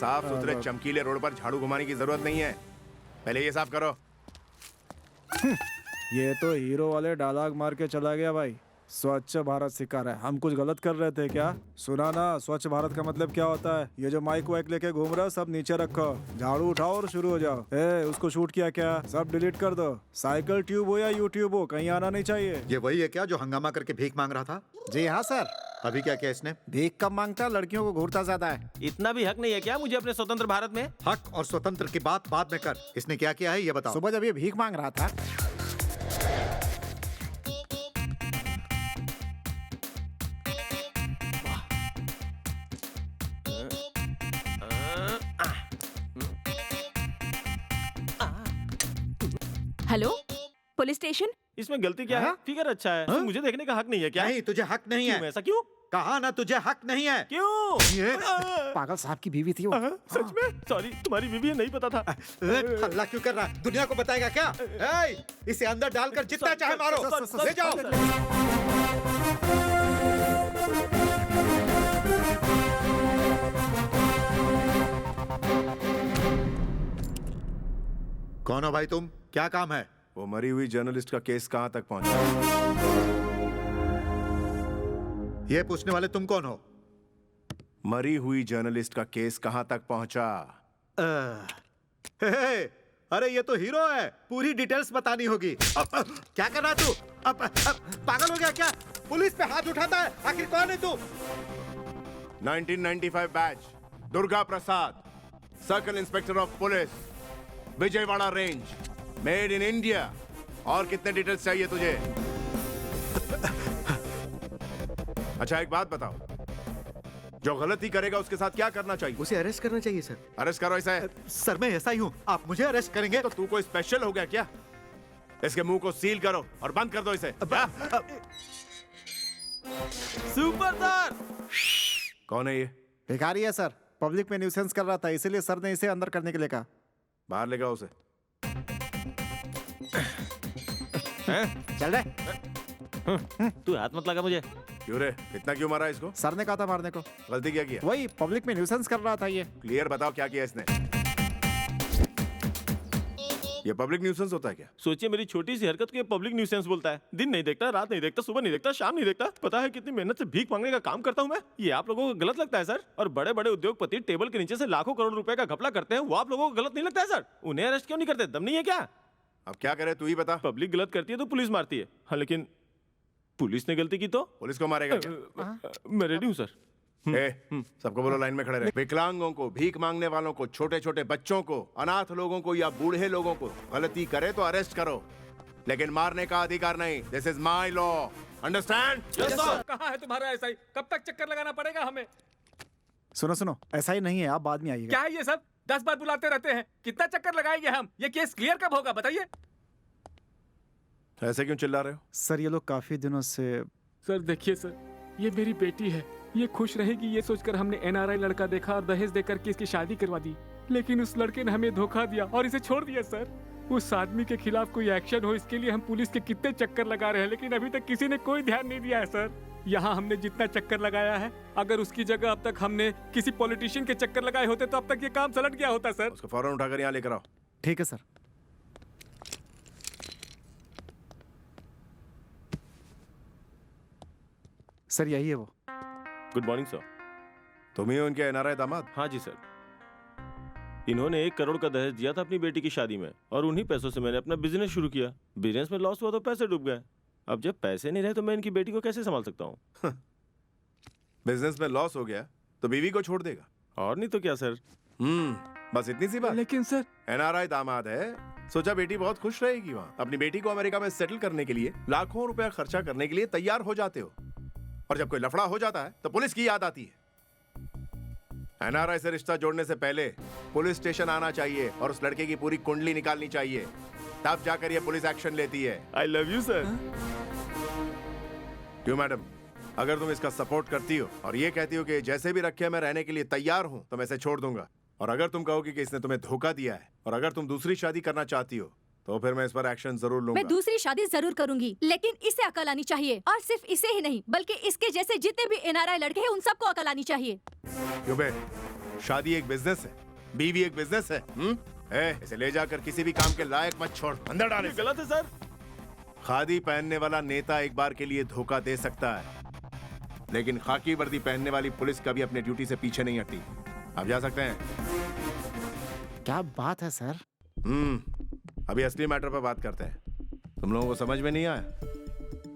साफ सुथरे चमकीले रोड पर झाड़ू घुमाने की जरूरत नहीं है। पहले ये साफ करो। ये तो हीरो वाले डायलॉग मार के चला गया भाई। स्वच्छ भारत सिखा रहा है, हम कुछ गलत कर रहे थे क्या? सुना ना, स्वच्छ भारत का मतलब क्या होता है? ये जो माइक वाइक लेके घूम रहा है सब नीचे रखो, झाड़ू उठाओ और शुरू हो जाओ। उसको शूट किया क्या? सब डिलीट कर दो। साइकिल ट्यूब हो या यूट्यूब हो, कहीं आना नहीं चाहिए। ये वही है क्या जो हंगामा करके भीख मांग रहा था? जी हाँ सर। अभी क्या किया इसने? भीख कम मांगता, लड़कियों को घूरता ज्यादा है। इतना भी हक नहीं है क्या मुझे अपने स्वतंत्र भारत में? हक और स्वतंत्र की बात बाद में कर। इसने क्या किया है ये बताओ। सुबह जब ये भीख मांग रहा था, हेलो, पुलिस स्टेशन। इसमें गलती क्या है? फिगर अच्छा है। मुझे देखने का हक नहीं है क्या? नहीं, तुझे हक नहीं है। ऐसा क्यों? कहा ना तुझे हक नहीं है। क्यों? ये पागल साहब की बीवी थी वो। सच में? सॉरी, तुम्हारी बीवी है, नहीं पता था। हल्ला क्यों कर रहा है? दुनिया को बताएगा क्या? इसे अंदर डालकर जितना चाहे मारो, ले जाओ। कौन हो भाई तुम? क्या काम है? वो मरी हुई जर्नलिस्ट का केस कहां तक पहुंचा? ये पूछने वाले तुम कौन हो? मरी हुई जर्नलिस्ट का केस कहां तक पहुंचा? अरे ये तो हीरो है, पूरी डिटेल्स बतानी होगी। क्या कर रहा तू? पागल हो गया क्या? पुलिस पे हाथ उठाता है, आखिर कौन है तू? 1995 batch, Durga Prasad, circle inspector of police, Vijayawada range, made in India. और कितने डिटेल्स चाहिए तुझे? अच्छा एक बात बताओ, जो गलती करेगा उसके साथ क्या करना चाहिए? उसे अरेस्ट करना चाहिए सर। अरेस्ट करो इसे। सर मैं ऐसा ही हूँ, आप मुझे अरेस्ट करेंगे? तो तू कोई स्पेशल हो गया क्या? इसके मुंह को सील करो और बंद कर दो इसे। Super sir! कौन है ये? भिखारी है सर, पब्लिक में न्यूसेंस कर रहा था, इसीलिए सर ने इसे अंदर करने के लिए कहा। बाहर ले जाओ उसे। चल रहे। तू हाथ मत लगा मुझे। क्यों रे? इतना क्यों मारा इसको? सर ने कहा था मारने को। गलती क्या किया? वही पब्लिक में न्यूसेंस कर रहा था ये। क्लियर बताओ क्या किया इसने? ये पब्लिक न्यूसेंस होता है क्या? सोचिए, मेरी छोटी सी हरकत को ये पब्लिक न्यूसेंस बोलता है। दिन नहीं देखता, रात नहीं देखता, सुबह नहीं देखता, शाम नहीं देखता। पता है कितनी मेहनत से भीख मांगने का काम करता हूँ मैं? ये आप लोगों को गलत लगता है सर? और बड़े बड़े उद्योगपति टेबल के नीचे से लाखों करोड़ रुपए का घपला करते हैं, वो आप लोगों को गलत नहीं लगता है सर? उन्हें अरेस्ट क्यों नहीं करते? दम नहीं है क्या? अब क्या करे तू ही बता। पब्लिक गलत करती है तो पुलिस मारती है। हाँ, लेकिन पुलिस ने गलती की तो पुलिस को मारेगा क्या? मैं रेडी हूँ सर। सबको बोलो लाइन में खड़े रहे। विकलांगों को, भीख मांगने वालों को, छोटे छोटे बच्चों को, अनाथ लोगों को या बूढ़े लोगों को गलती करे तो अरेस्ट करो, लेकिन मारने का अधिकार नहीं। This is my law, understand? कहाँ है तुम्हारा एसआई? कब तक चक्कर लगाना पड़ेगा हमें? सुनो, ऐसा ही नहीं है, आप बाद में आइएगा। क्या है ये सब? 10 बार बुलाते रहते हैं, कितना चक्कर लगाएंगे हम? ये केस क्लियर कब होगा बताइए? ऐसे क्यों चिल्ला रहे हो? सर ये लोग काफी दिनों से। सर देखिए सर, ये मेरी बेटी है, ये खुश रहेगी ये सोचकर हमने एनआरआई लड़का देखा और दहेज देकर के इसकी शादी करवा दी, लेकिन उस लड़के ने हमें धोखा दिया और इसे छोड़ दिया सर। उस आदमी के खिलाफ कोई एक्शन हो, इसके लिए हम पुलिस के कितने चक्कर लगा रहे हैं, लेकिन अभी तक किसी ने कोई ध्यान नहीं दिया है सर। यहाँ हमने जितना चक्कर लगाया है, अगर उसकी जगह अब तक हमने किसी पॉलिटिशियन के चक्कर लगाए होते तो अब तक ये काम सलट गया होता सर। उसको फौरन उठाकर यहाँ लेकर आओ। ठीक है सर। सर यही है वो। Good morning sir. तुम ही हो इनके एनआरआई दामाद? हाँ जी सर। इन्होंने 1 करोड़ का दहेज दिया था अपनी बेटी की शादी में, और उन्हीं पैसों से मैंने अपना बिजनेस शुरू किया। बिजनेस में लॉस हुआ तो पैसे डूब गए। अब जब पैसे नहीं रहे तो मैं इनकी बेटी को कैसे संभाल सकता हूँ? बिजनेस में लॉस हो गया तो बीवी को छोड़ देगा, और नहीं तो क्या सर। बस इतनी सी बात। लेकिन सर एनआरआई दामाद है, सोचा बेटी बहुत खुश रहेगी वहाँ। अपनी बेटी को अमेरिका में सेटल करने के लिए लाखों रुपया खर्चा करने के लिए तैयार हो जाते हो, और जब कोई लफड़ा हो जाता है तो पुलिस की याद आती है। एनआरआई से रिश्ता जोड़ने से पहले पुलिस स्टेशन आना चाहिए और उस लड़के की पूरी कुंडली निकालनी चाहिए, तब जाकर ये पुलिस एक्शन लेती है। I love you sir. क्यों मैडम, अगर तुम इसका सपोर्ट करती हो और ये कहती हो कि जैसे भी रखे मैं रहने के लिए तैयार हूं, तो मैं इसे छोड़ दूंगा। और अगर तुम कहोगी कि इसने तुम्हें धोखा दिया है और अगर तुम दूसरी शादी करना चाहती हो, तो फिर मैं इस पर एक्शन जरूर लूंगा। मैं दूसरी शादी जरूर करूंगी, लेकिन इसे अकल आनी चाहिए, और सिर्फ इसे ही नहीं बल्कि इसके जैसे जितने भी एनआरआई लड़के हैं उन सबको अकल आनी चाहिए। क्यों बे, शादी एक बिजनेस है, बीवी एक बिजनेस है। इसे ले जाकर किसी भी काम के लायक मत छोड़, अंदर डाले। गलत है सर। खादी पहनने वाला नेता एक बार के लिए धोखा दे सकता है, लेकिन खाकी वर्दी पहनने वाली पुलिस कभी अपने ड्यूटी से पीछे नहीं हटती। आप जा सकते हैं। क्या बात है सर। अभी असली मैटर पर बात करते हैं। तुम लोगों को समझ में नहीं आया?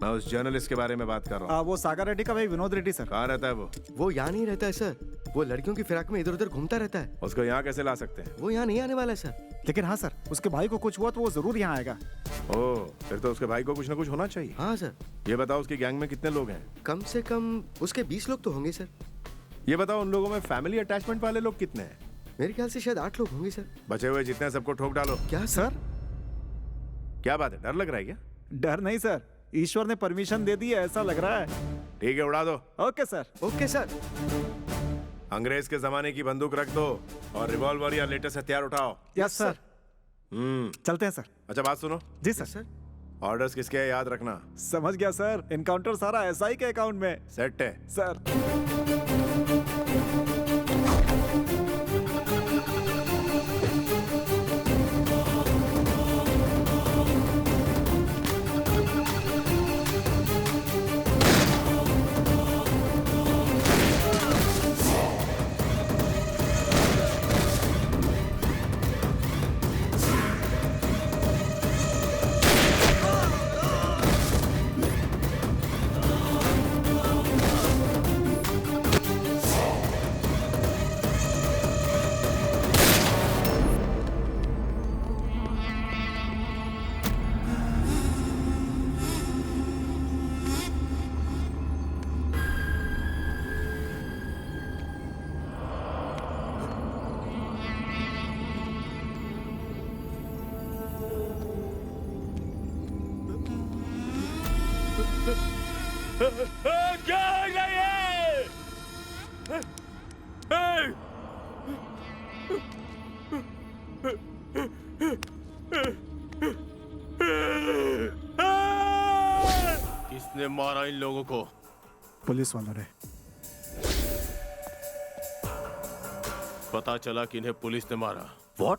मैं उस जर्नलिस्ट के बारे में बात कर रहा हूँ। वो सागर रेड्डी का भाई विनोद रेड्डी सर। कहाँ रहता है वो यहाँ नहीं रहता है सर, वो लड़कियों की फिराक में इधर उधर घूमता रहता है। उसको यहाँ कैसे ला सकते हैं? वो यहाँ नहीं आने वाला है सर। लेकिन हाँ सर, उसके भाई को कुछ हुआ तो वो जरूर यहाँ आएगा। ओह, फिर तो उसके भाई को कुछ ना कुछ होना चाहिए। हाँ सर। ये बताओ उसकी गैंग में कितने लोग हैं? कम से कम उसके 20 लोग तो होंगे सर। ये बताओ उन लोगों में फैमिली अटैचमेंट वाले लोग कितने हैं? मेरे ख्याल से शायद 8 लोग होंगे सर। बचे हुए जितने सबको ठोक डालो। क्या सर? क्या बात है, डर लग रहा है क्या? डर नहीं सर, ईश्वर ने परमिशन दे दी है ऐसा लग रहा है। ठीक है, उड़ा दो। Okay sir. Okay sir. अंग्रेज के जमाने की बंदूक रख दो और रिवॉल्वर या लेटेस्ट हथियार उठाओ। Yes sir. चलते हैं सर। अच्छा बात सुनो। जी सर। ऑर्डर्स किसके हैं याद रखना। समझ गया सर। इनकाउंटर सारा एसआई के अकाउंट में। सेट है सर। क्या हो गया ये? किसने मारा इन लोगों को? पुलिस वालों ने। पता चला कि इन्हें पुलिस ने मारा। व्हाट?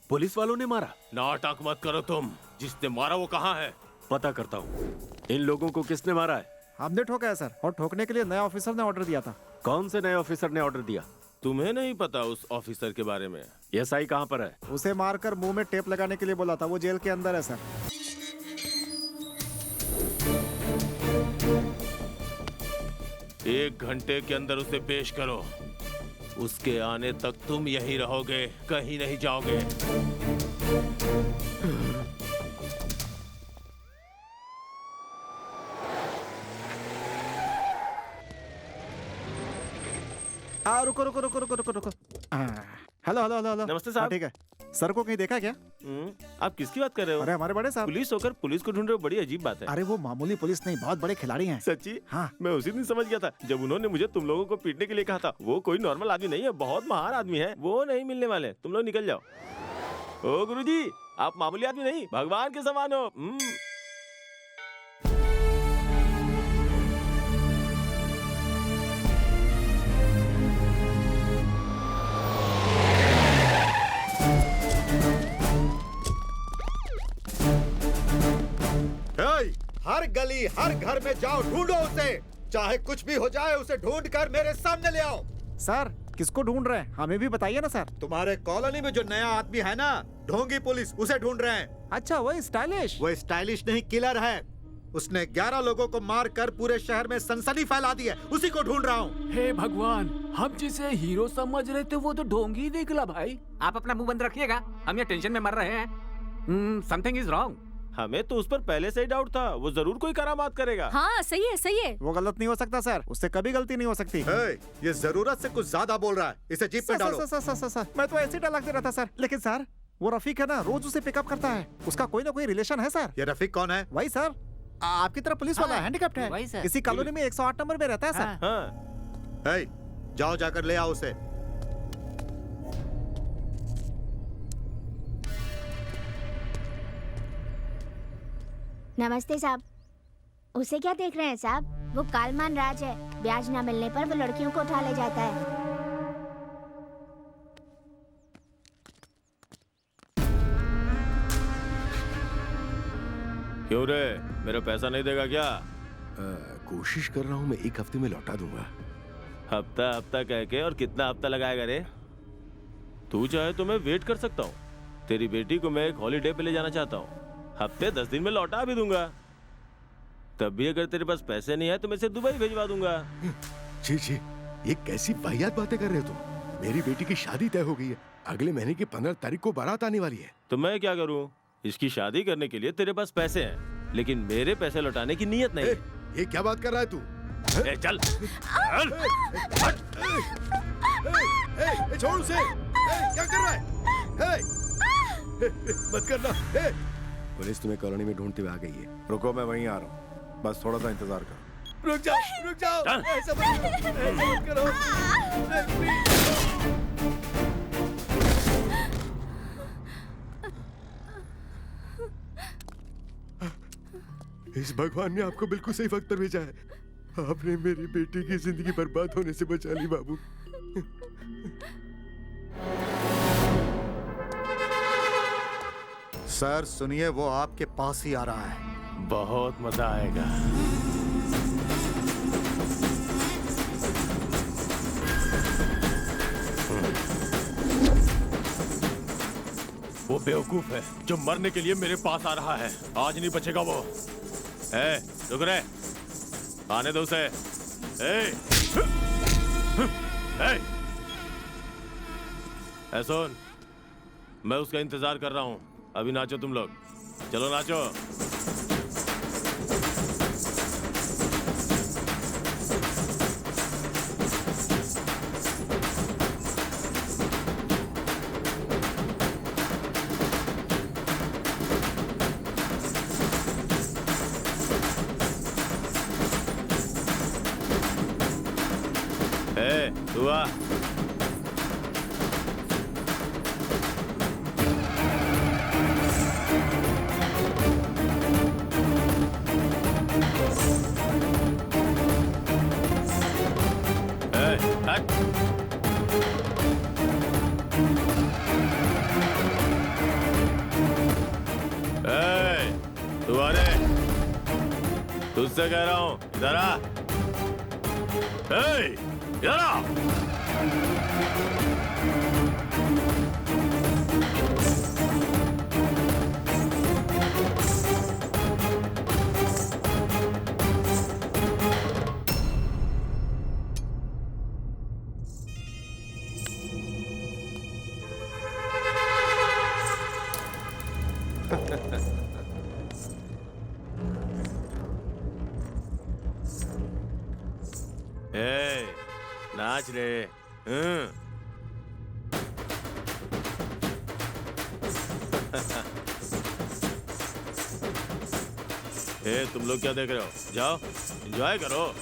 पुलिस वालों ने मारा? नाटक मत करो तुम। जिसने मारा वो कहाँ है? पता करता हूँ। इन लोगों को किसने मारा है? हमने ठोका है सर, और ठोकने के लिए नया ऑफिसर ने ऑर्डर दिया था। कौन से नए ऑफिसर ने ऑर्डर दिया? तुम्हें नहीं पता उस ऑफिसर के बारे में? एसआई कहाँ पर है? उसे मारकर मुंह में टेप लगाने के लिए बोला था। वो जेल के अंदर है सर। एक घंटे के अंदर उसे पेश करो। उसके आने तक तुम यहीं रहोगे, कहीं नहीं जाओगे। रुको रुको रुको रुको रुको रुको। Hello hello hello hello. नमस्ते साहब। ठीक है। सर को कहीं देखा क्या? आप किसकी बात कर रहे हो? अरे हमारे बड़े साहब। पुलिस होकर पुलिस को ढूंढ रहे हो, बड़ी अजीब बात है। अरे वो मामूली पुलिस नहीं, बहुत बड़े खिलाड़ी हैं। सच्ची? हाँ। मैं उसी दिन समझ गया था जब उन्होंने मुझे तुम लोगों को पीटने के लिए कहा था। वो कोई नॉर्मल आदमी नहीं है, बहुत महान आदमी है। वो नहीं मिलने वाले। तुम लोग निकल जाओ। ओ गुरुजी, आप मामूली आदमी नहीं, भगवान के समान हो। हर गली हर घर में जाओ, ढूंढो उसे। चाहे कुछ भी हो जाए, उसे ढूंढ कर मेरे सामने ले आओ। सर किसको ढूंढ रहे हैं? हमें भी बताइए ना सर। तुम्हारे कॉलोनी में जो नया आदमी है ना, ढोंगी पुलिस, उसे ढूंढ रहे हैं। अच्छा, वो स्टाइलिश? वो स्टाइलिश नहीं, किलर है। उसने 11 लोगों को मार कर पूरे शहर में सनसनी फैला दी है। उसी को ढूंढ रहा हूँ। हे भगवान, हम जिसे हीरो समझ रहे थे वो तो ढोंगी निकला भाई। आप अपना मुंह बंद रखिएगा, हम ये टेंशन में मर रहे हैं। Something is wrong. हमें तो उस पर पहले से ही डाउट था। वो जरूर कोई करामात करेगा। हाँ सही है सही है। वो गलत नहीं हो सकता सर, उससे कभी गलती नहीं हो सकती। ये जरूरत से कुछ ज्यादा बोल रहा है। इसे जीप पे डालो। सर, मैं तो ऐसे डायलॉग दे रहा था सर। लेकिन सर वो रफीक है ना, रोज उसे पिकअप करता है। उसका कोई ना कोई रिलेशन है सर। ये रफीक कौन है? वही सर, आपकी तरह पुलिस वाला, हैंडीकैप्ड है। वही सर। इसी कॉलोनी में 108 नंबर में रहता है सर। जाओ जाकर ले आओ उसे। नमस्ते साहब। उसे क्या देख रहे हैं साहब? वो कालमान राज है। ब्याज ना मिलने पर वो लड़कियों को उठा ले जाता है। क्यों रे, मेरा पैसा नहीं देगा क्या? कोशिश कर रहा हूँ, मैं 1 हफ्ते में लौटा दूंगा। हफ्ता हफ्ता कह के और कितना हफ्ता लगाएगा रे? तू चाहे तो मैं वेट कर सकता हूँ। तेरी बेटी को मैं एक हॉलीडे पे ले जाना चाहता हूँ। हफ्ते 10 दिन में लौटा भी दूंगा। तब भी अगर तेरे पास पैसे नहीं है तो मैं इसे दुबई भेजवा दूंगा। जी जी, ये कैसी वाहियात बातें कर रहे हो तुम? मेरी बेटी की शादी तय हो गई है। अगले महीने की 15 तारीख को बारात आने वाली है। तो मैं क्या करूं? इसकी शादी करने के लिए तेरे पास पैसे हैं, लेकिन मेरे पैसे लौटाने की नीयत नहीं। ये क्या बात कर रहा है तू? चल छोड़ उसे। क्या कर रहा है? मत करना। पुलिस तुम्हें कॉलोनी में ढूंढते हुए आ गई है। रुको, मैं वहीं आ रहा हूँ, बस थोड़ा सा इंतजार करो। रुक जाओ ऐसा मत करो इस भगवान ने आपको बिल्कुल सही वक्त पर भेजा है। आपने मेरी बेटी की जिंदगी बर्बाद होने से बचा ली बाबू। सर सुनिए, वो आपके पास ही आ रहा है। बहुत मजा आएगा। वो बेवकूफ है जो मरने के लिए मेरे पास आ रहा है। आज नहीं बचेगा वो। रुक रे, आने दो उसे। सुन, मैं उसका इंतजार कर रहा हूँ। अभी नाचो तुम लोग, चलो नाचो। तू आ। तू आ रे, तुझसे कह रहा हूं, इधर आ। इधर आ। नाच रे। तुम लोग क्या देख रहे हो? जाओ एंजॉय करो।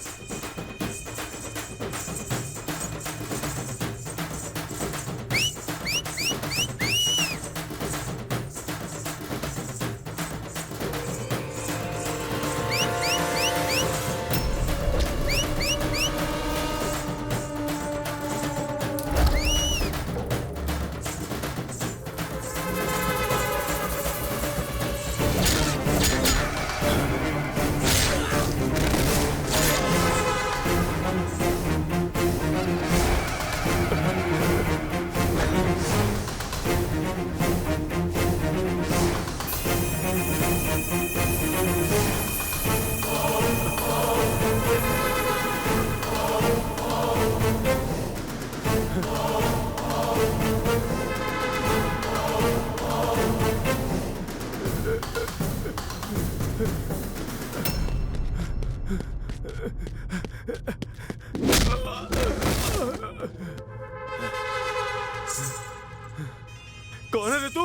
कौन है रे तू?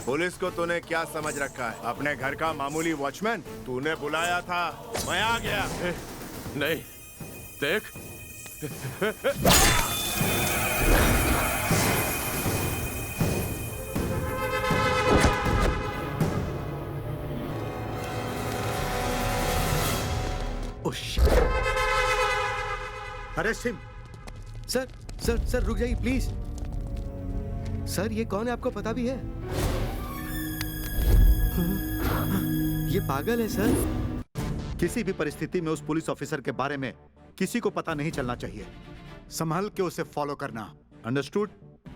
पुलिस को तूने क्या समझ रखा है? अपने घर का मामूली वॉचमैन? तूने बुलाया था, मैं आ गया। नहीं, देख। अरे सिम। सर रुक जाइए प्लीज। सर ये कौन है आपको पता भी है? ये पागल है सर। किसी भी परिस्थिति में उस पुलिस ऑफिसर के बारे में किसी को पता नहीं चलना चाहिए। संभल के उसे फॉलो करना। अंडरस्टूड?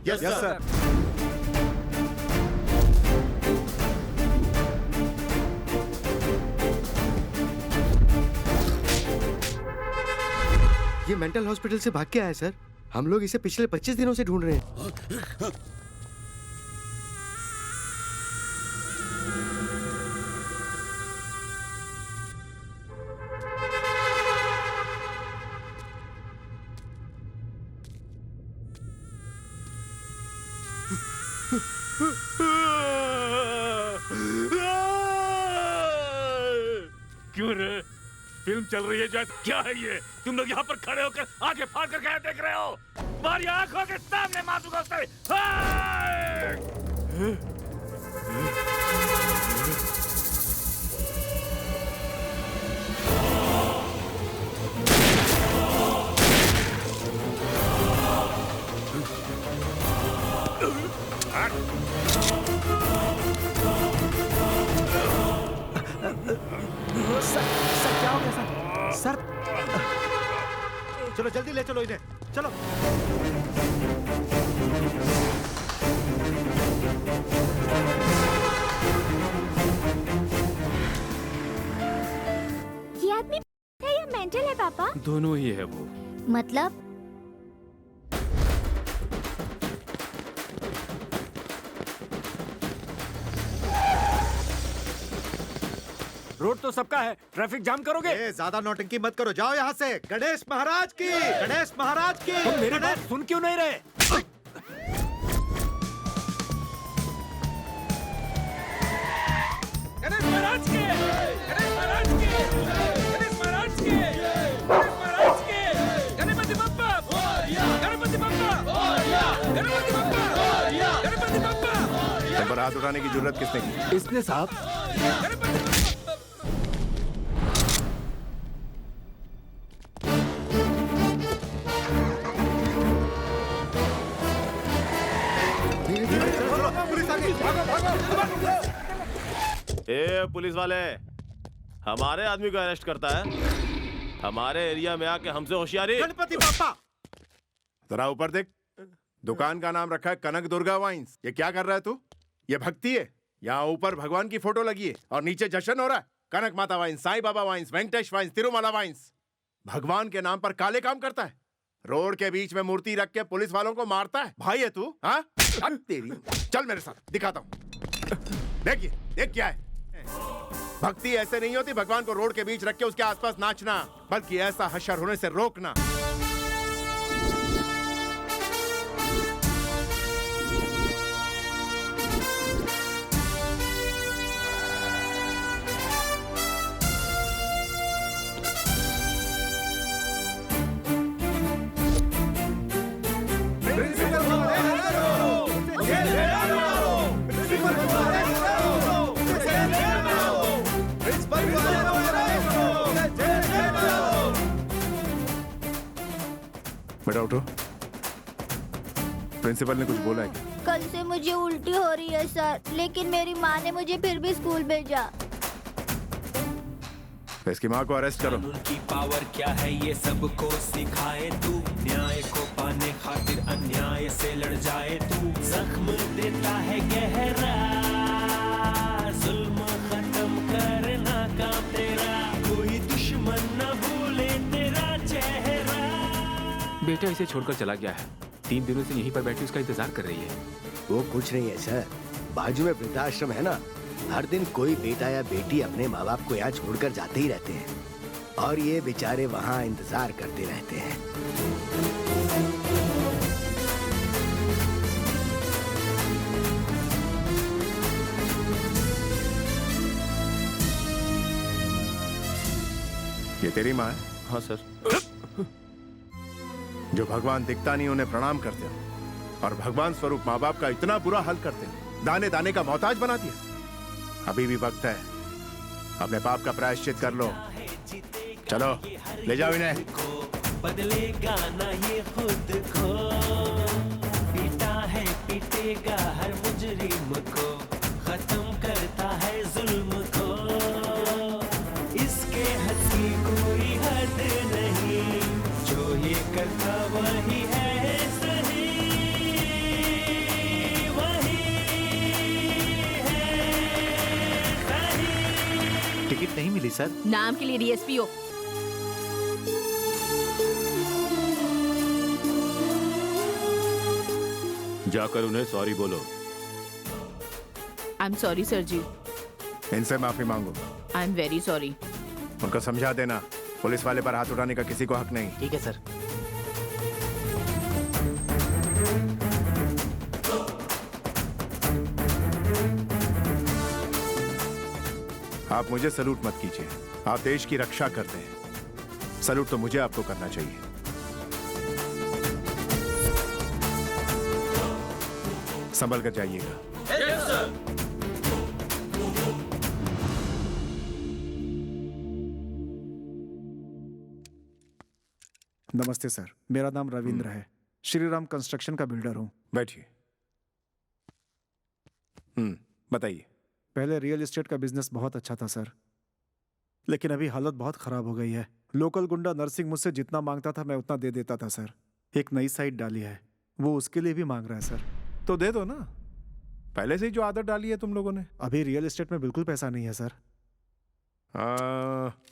Yes sir. ये मेंटल हॉस्पिटल से भाग के आया सर। हम लोग इसे पिछले 25 दिनों से ढूंढ रहे हैं। फिल्म चल रही है जैसे। क्या है ये? तुम लोग यहाँ पर खड़े होकर आंखें फाड़ कर क्या देख रहे हो? तुम्हारी आंखों के सामने मारूंगा उसे। सर क्या हो गया सर? चलो जल्दी ले चलो इन्हें, चलो। ये आदमी है या मेंटल है पापा? दोनों ही है वो। मतलब रोड तो सबका है, ट्रैफिक जाम करोगे? ज्यादा नौटंकी मत करो, जाओ यहाँ से। गणेश महाराज की, गणेश महाराज की। तुम मेरी बात सुन क्यों नहीं रहे? गणेश महाराज के, गणेश महाराज के, गणेश महाराज के, गणेश महाराज के, गणपति बप्पा, गणपति बप्पा, गणपति बप्पा, गणपति बप्पा। पर हाथ उठाने की जरूरत किसने की? इसने साहब। ए पुलिस वाले, हमारे आदमी को अरेस्ट करता है, हमारे एरिया में आके हमसे होशियारी। गणपति बापा, जरा ऊपर देख, दुकान का नाम रखा है कनक दुर्गा वाइन्स। ये क्या कर रहा है तू? ये भक्ति है? यहाँ ऊपर भगवान की फोटो लगी है और नीचे जश्न हो रहा है। Kanak Mata wines, Sai Baba wines, Venkatesh wines, Tirumala wines. भगवान के नाम पर काले काम करता है। रोड के बीच में मूर्ति रख के पुलिस वालों को मारता है। भाई है तू? हाँ तेरी, चल मेरे साथ दिखाता हूँ। देखिए, देख क्या है। भक्ति ऐसे नहीं होती भगवान को रोड के बीच रख के उसके आसपास नाचना, बल्कि ऐसा हशर होने से रोकना। बेटा उठो। प्रिंसिपल ने कुछ बोला है क्या? कल से मुझे उल्टी हो रही है सर, लेकिन मेरी माँ ने मुझे फिर भी स्कूल भेजा। इसकी माँ को अरेस्ट करो। की पावर क्या है ये सबको सिखाए तू, न्याय को पाने खातिर अन्याय से लड़ जाए तू। जख्म देता है गहरा, जुल्म खत्म करना काम तेरा, कोई दुश्मन न भूले तेरा चेहरा। बेटा इसे छोड़कर चला गया है, 3 दिनों से यहीं पर बैठी उसका इंतजार कर रही है। वो कुछ नहीं है सर, बाजू में वृद्धाश्रम है ना, हर दिन कोई बेटा या बेटी अपने माँ बाप को यहाँ छोड़कर जाते ही रहते हैं और ये बेचारे वहाँ इंतजार करते रहते हैं। ये तेरी माँ है? हाँ सर। जो भगवान दिखता नहीं उन्हें प्रणाम करते हो और भगवान स्वरूप माँ बाप का इतना बुरा हाल करते हो, दाने दाने का मोहताज बना दिया। अभी भी वक्त है, अपने पाप का प्रायश्चित कर लो। चलो ले जाओ इन्हें। बदलेगा ना ये खुद को, पीटा है पीटेगा हर मुजरिम को, खत्म करता है जुल्म को, इसके हद की कोई हद नहीं, जो ये करता वही है सही, वही है सही। टिकट नहीं मिली सर। नाम के लिए डीएसपी हो। जाकर उन्हें सॉरी बोलो। आई एम सॉरी सर जी। इनसे माफी मांगो। I am very sorry. उनको समझा देना पुलिस वाले पर हाथ उठाने का किसी को हक नहीं। ठीक है सर। आप मुझे सलूट मत कीजिए, आप देश की रक्षा करते हैं। सैल्यूट तो मुझे आपको करना चाहिए। संभल कर जाइएगा। नमस्ते सर, मेरा नाम रविंद्र है। श्री राम कंस्ट्रक्शन का बिल्डर हूँ। बैठिए। बताइए। पहले रियल एस्टेट का बिजनेस बहुत अच्छा था सर, लेकिन अभी हालत बहुत खराब हो गई है। लोकल गुंडा नरसिंह मुझसे जितना मांगता था मैं उतना दे देता था सर। एक नई साइट डाली है, वो उसके लिए भी मांग रहा है सर। तो दे दो ना, पहले से ही जो आदत डाली है तुम लोगों ने। अभी रियल एस्टेट में बिल्कुल पैसा नहीं है सर।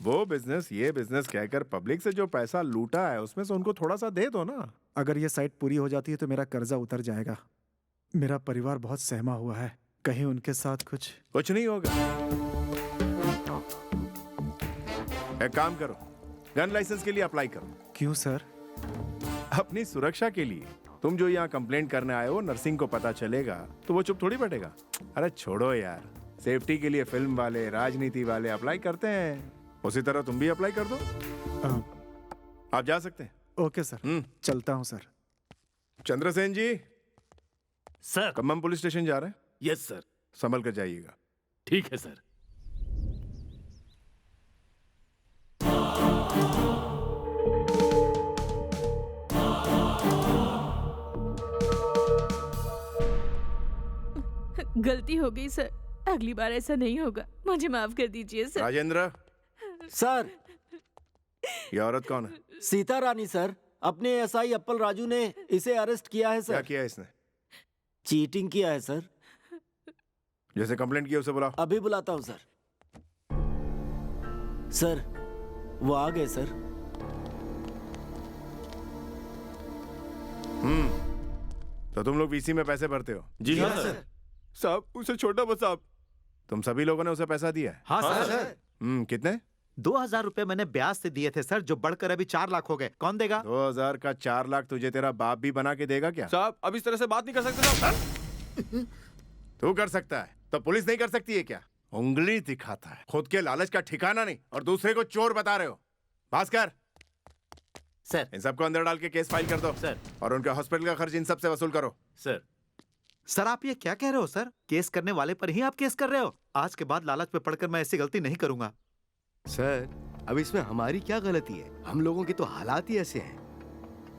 वो बिजनेस ये बिजनेस कहकर पब्लिक से जो पैसा लूटा है उसमें से उनको थोड़ा सा दे दो ना। अगर ये साइट पूरी हो जाती है तो मेरा कर्जा उतर जाएगा। मेरा परिवार बहुत सहमा हुआ है, कहीं उनके साथ कुछ नहीं होगा। एक काम करो, गन लाइसेंस के लिए अप्लाई करो। क्यों सर? अपनी सुरक्षा के लिए। तुम जो यहाँ कंप्लेंट करने आए हो, नरसिंह को पता चलेगा तो वो चुप थोड़ी बैठेगा। अरे छोड़ो यार, सेफ्टी के लिए फिल्म वाले, राजनीति वाले अप्लाई करते हैं, उसी तरह तुम भी अप्लाई कर दो। आप जा सकते हैं। ओके सर, चलता हूँ सर। चंद्रसेन जी। सर। खम्मम पुलिस स्टेशन जा रहे हैं? Yes sir. संभल कर जाइएगा। ठीक है सर। गलती हो गई सर, अगली बार ऐसा नहीं होगा, मुझे माफ कर दीजिए सर। राजेंद्र। सर। ये औरत कौन है? सीता रानी सर, अपने एसआई अप्पल राजू ने इसे अरेस्ट किया है सर। क्या किया इसने? चीटिंग किया है सर। जैसे कंप्लेंट किया उसे बुलाओ। अभी बुलाता हूँ सर। सर वो आ गए सर। तो तुम लोग वीसी में पैसे भरते हो? जी हाँ सर। साहब उसे छोटा बस साहब। तुम सभी लोगों ने उसे पैसा दिया है? हाँ सर। कितने? 2000 रुपए मैंने ब्याज से दिए थे सर, जो बढ़कर अभी 4 लाख हो गए। कौन देगा? 2000 का 4 लाख तुझे तेरा बाप भी बना के देगा क्या? साहब अब इस तरह से बात नहीं कर सकते साहब। तू कर सकता है तो पुलिस नहीं कर सकती है क्या? उंगली दिखाता है, खुद के लालच का ठिकाना नहीं और दूसरे को चोर बता रहे हो। भास्कर सर, इन सबको अंदर डाल के केस फाइल कर दो सर। और उनके हॉस्पिटल का खर्च इन सब से वसूल करो सर। सर आप ये क्या कह रहे हो सर? केस करने वाले पर ही आप केस कर रहे हो? आज के बाद लालच पे पड़कर मैं ऐसी गलती नहीं करूंगा। सर अब इसमें हमारी क्या गलती है? हम लोगों के तो हालात ही ऐसे हैं।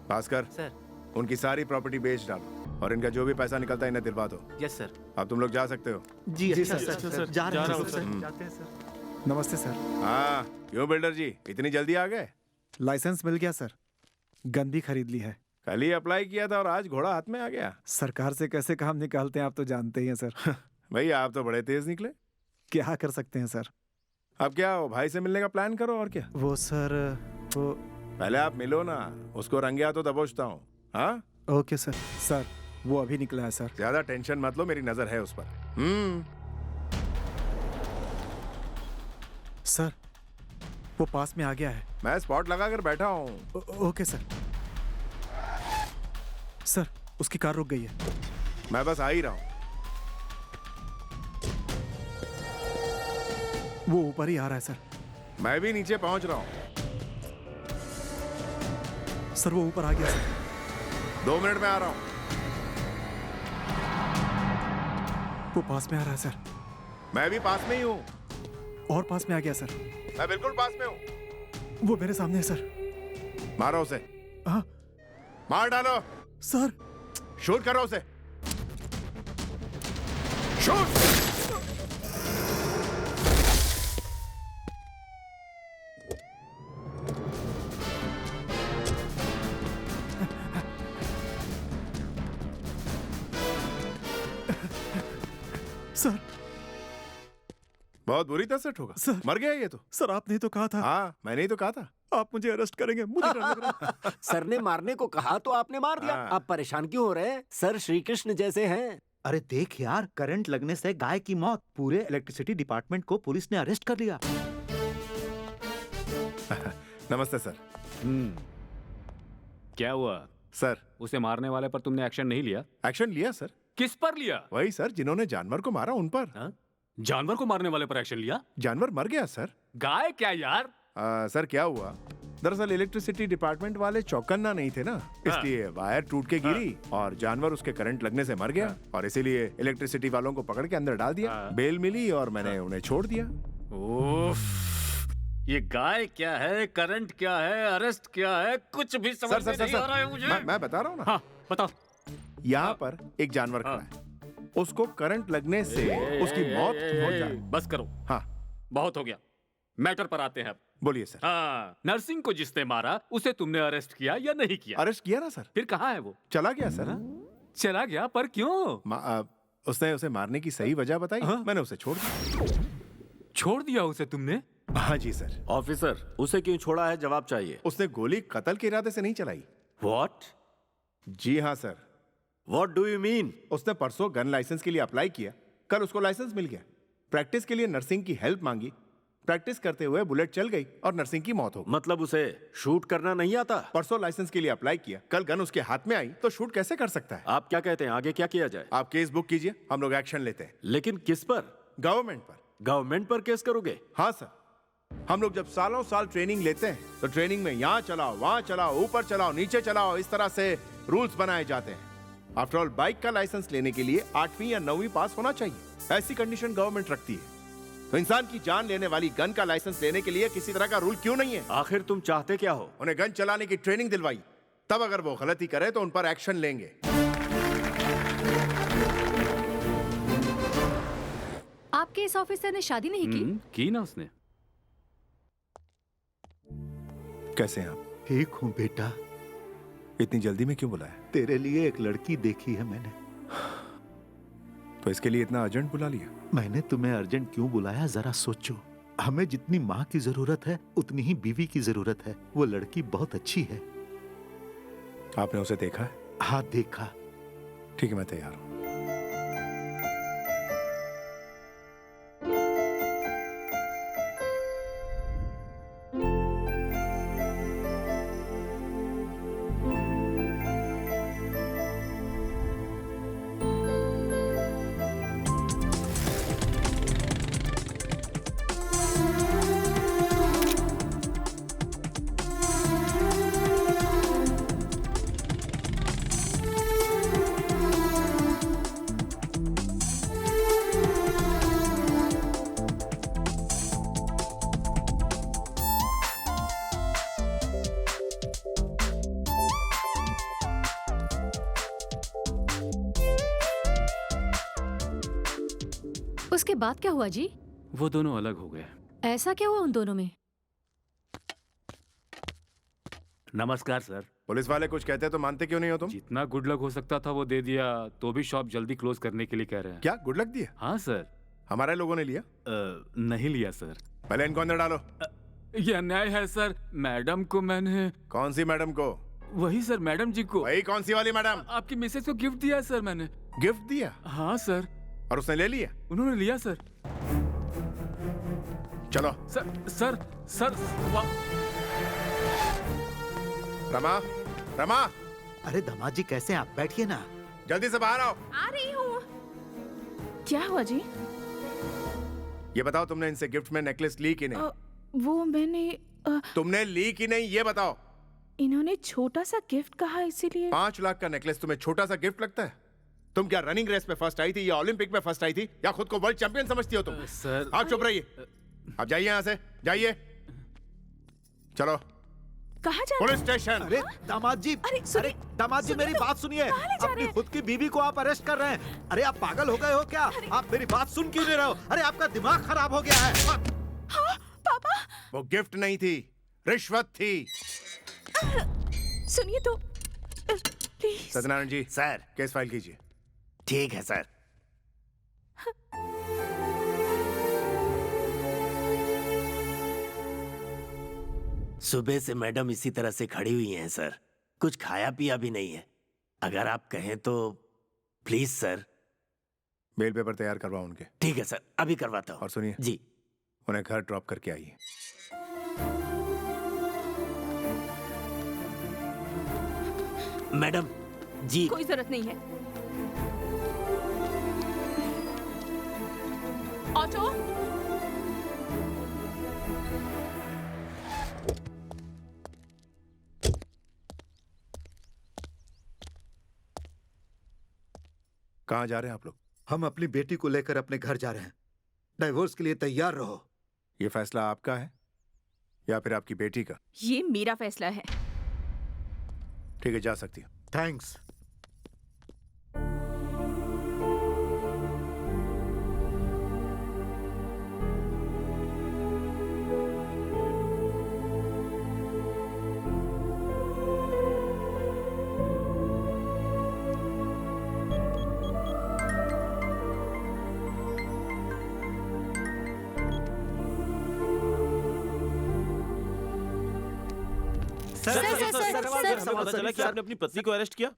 भास्कर सर, उनकी सारी प्रॉपर्टी बेच डालो और इनका जो भी पैसा निकलता है इन्हें दिलवा दो। Yes sir. अब तुम लोग जा सकते हो। जी अच्छा सर, जा रहे हैं सर। जाते हैं सर। नमस्ते सर। हाँ क्यों बिल्डर जी, इतनी जल्दी आ गए? लाइसेंस मिल गया सर, गन भी खरीद ली है। कल ही अप्लाई किया था और आज घोड़ा हाथ में आ गया। सरकार से कैसे काम निकालते हैं आप तो जानते ही हैं सर। भाई आप तो बड़े तेज निकले। क्या कर सकते हैं सर। अब क्या हो, भाई से मिलने का प्लान करो और क्या। वो सर वो पहले आप मिलो ना, उसको रंगे हाथों दबोचता हूँ। हाँ ओके सर। सर वो अभी निकला है सर। ज्यादा टेंशन मत लो, मेरी नजर है उस पर। सर वो पास में आ गया है। मैं स्पॉट लगा कर बैठा हूँ। Okay sir. सर उसकी कार रुक गई है। मैं बस आ ही रहा हूँ। वो ऊपर ही आ रहा है सर। मैं भी नीचे पहुंच रहा हूँ। सर वो ऊपर आ गया सर। 2 मिनट में आ रहा हूँ। वो पास में आ रहा है सर। मैं भी पास में ही हूँ। और पास में आ गया सर। मैं बिल्कुल पास में हूँ। वो मेरे सामने है सर। मारो उसे। हाँ मार डालो सर। शूट करो उसे। शूट। सर बहुत बुरी तरह से ठोका। सर मर गया ये तो। सर आपने तो कहा था। हाँ मैंने ही तो कहा था। आप मुझे अरेस्ट करेंगे, मुझे डर लग रहा है। सर ने मारने को कहा तो आपने मार दिया। आप परेशान क्यों हो रहे हैं? सर श्री कृष्ण जैसे हैं। अरे देख यार, करंट लगने से गाय की मौत, पूरे इलेक्ट्रिसिटी डिपार्टमेंट को पुलिस ने अरेस्ट कर लिया। नमस्ते सर। क्या हुआ सर? उसे मारने वाले पर तुमने एक्शन नहीं लिया? एक्शन लिया सर। किस पर लिया? वही सर जिन्होंने जानवर को मारा उन पर। जानवर को मारने वाले पर एक्शन लिया? जानवर मर गया सर। गाय क्या यार? सर क्या हुआ, दरअसल इलेक्ट्रिसिटी डिपार्टमेंट वाले चौकन्ना नहीं थे ना, इसलिए वायर टूट के गिरी और जानवर उसके करंट लगने से मर गया और इसीलिए इलेक्ट्रिसिटी वालों को पकड़ के अंदर डाल दिया। बेल मिली और मैंने उन्हें छोड़ दिया। ये गाय क्या है, करंट क्या है, अरेस्ट क्या है, कुछ भी समझ में नहीं आ रहा है मुझे। मैं बता रहा हूँ ना। हाँ बताओ। यहाँ पर एक जानवर खड़ा है, उसको करंट लगने से उसकी मौत हो जाए। बस करो। हाँ बहुत हो गया, मैटर पर आते हैं अब। बोलिए सर। हाँ, नर्सिंग को जिसने मारा उसे तुमने अरेस्ट किया या नहीं किया? अरेस्ट किया ना सर। फिर कहाँ है वो? चला गया सर। चला गया, पर क्यों? उसने उसे मारने की सही वजह बताई। मैंने उसे छोड़ दिया। छोड़ दिया उसे तुमने? हाँ जी सर। ऑफिसर, उसे क्यों छोड़ा है, जवाब चाहिए। उसने गोली कत्ल के इरादे से नहीं चलाई। व्हाट? जी हाँ sir. What do you mean? उसने परसों गन लाइसेंस के लिए अप्लाई किया, कल उसको लाइसेंस मिल गया। प्रैक्टिस के लिए नर्सिंग की हेल्प मांगी, प्रैक्टिस करते हुए बुलेट चल गई और नर्सिंग की मौत हो गई। मतलब उसे शूट करना नहीं आता? परसों लाइसेंस के लिए अप्लाई किया, कल गन उसके हाथ में आई, तो शूट कैसे कर सकता है? आप क्या कहते हैं, आगे क्या किया जाए? आप केस बुक कीजिए, हम लोग एक्शन लेते हैं। लेकिन किस पर? गवर्नमेंट पर। गवर्नमेंट पर केस करोगे? हाँ सर। हम लोग जब सालों साल ट्रेनिंग लेते हैं तो ट्रेनिंग में यहाँ चलाओ, वहां चलाओ, ऊपर चलाओ, नीचे चलाओ, इस तरह से रूल्स बनाए जाते हैं। आफ्टर ऑल बाइक का लाइसेंस लेने के लिए 8वीं या 9वीं पास होना चाहिए, ऐसी कंडीशन गवर्नमेंट रखती है। तो इंसान की जान लेने वाली गन का लाइसेंस लेने के लिए किसी तरह का रूल क्यों नहीं है? आखिर तुम चाहते क्या हो? उन्हें गन चलाने की ट्रेनिंग दिलवाई, तब अगर वो गलती करे तो उन पर एक्शन लेंगे। आपके इस ऑफिसर ने शादी नहीं की ना उसने। कैसे हैं आप? ठीक हूँ बेटा। इतनी जल्दी में क्यों बुलाया? तेरे लिए एक लड़की देखी है मैंने। तो इसके लिए इतना अर्जेंट बुला लिया? मैंने तुम्हें अर्जेंट क्यों बुलाया, जरा सोचो। हमें जितनी माँ की जरूरत है उतनी ही बीवी की जरूरत है। वो लड़की बहुत अच्छी है। आपने उसे देखा है? हाँ देखा। ठीक है, मैं तैयार हूँ। उसके बाद क्या हुआ जी? वो दोनों अलग हो गए। ऐसा क्या हुआ उन दोनों में? नमस्कार सर। पुलिस वाले कुछ कहते तो मानते क्यों नहीं हो तुम? जितना गुड लक हो सकता था वो दे दिया, तो भी शॉप जल्दी क्लोज करने के लिए कह रहे हैं। क्या गुड लक दिया? हाँ सर। हमारे लोगों ने लिया? नहीं लिया सर। पहले इनको अंदर डालो। ये अन्याय है सर। मैडम को मैंने। कौन सी मैडम को? वही सर, मैडम जी को। वही कौन सी वाली मैडम? आपकी मिसेज को गिफ्ट दिया सर मैंने। गिफ्ट दिया? हाँ सर। और उसने ले लिया? उन्होंने लिया सर। चलो। सर। रमा, रमा। अरे दामाद जी कैसे हैं आप? बैठिए ना। जल्दी से बाहर आओ। आ रही हूँ। क्या हुआ जी? ये बताओ, तुमने इनसे गिफ्ट में नेकलेस ली कि नहीं? वो मैंने तुमने ली कि नहीं, ये बताओ। इन्होंने छोटा सा गिफ्ट कहा, इसीलिए। 5 लाख का नेकलेस तुम्हें छोटा सा गिफ्ट लगता है? तुम क्या रनिंग रेस में फर्स्ट आई थी या ओलंपिक में फर्स्ट आई थी या खुद को वर्ल्ड चैंपियन समझती हो तुम? सर। आप चुप रहिए। अब जाइए यहाँ से, जाइए। चलो। कहाँ जा? Police station. अरे दामाद जी, अरे दामाद जी मेरी बात सुनिए। अपनी खुद की बीवी को आप अरेस्ट कर रहे हैं। अरे आप पागल हो गए हो क्या? आप मेरी बात सुन क्यों नहीं रहे हो? अरे आपका दिमाग खराब हो गया है। हाँ, पापा। वो गिफ्ट नहीं थी, रिश्वत थी। सुनिए तो please. Satyanarayan ji. Sir. Case file कीजिए। ठीक है सर। सुबह से मैडम इसी तरह से खड़ी हुई हैं सर। कुछ खाया पिया भी नहीं है। अगर आप कहें तो प्लीज सर। बेल पेपर तैयार करवाओ उनके। ठीक है सर, अभी करवाता हूँ। और सुनिए जी, उन्हें घर ड्रॉप करके आइए। मैडम जी। कोई जरूरत नहीं है। ऑटो। कहाँ जा रहे हैं आप लोग? हम अपनी बेटी को लेकर अपने घर जा रहे हैं। डाइवोर्स के लिए तैयार रहो। ये फैसला आपका है या फिर आपकी बेटी का? ये मेरा फैसला है। ठीक है, जा सकती हो। थैंक्स। पता चला कि आपने अपनी पत्नी को अरेस्ट किया।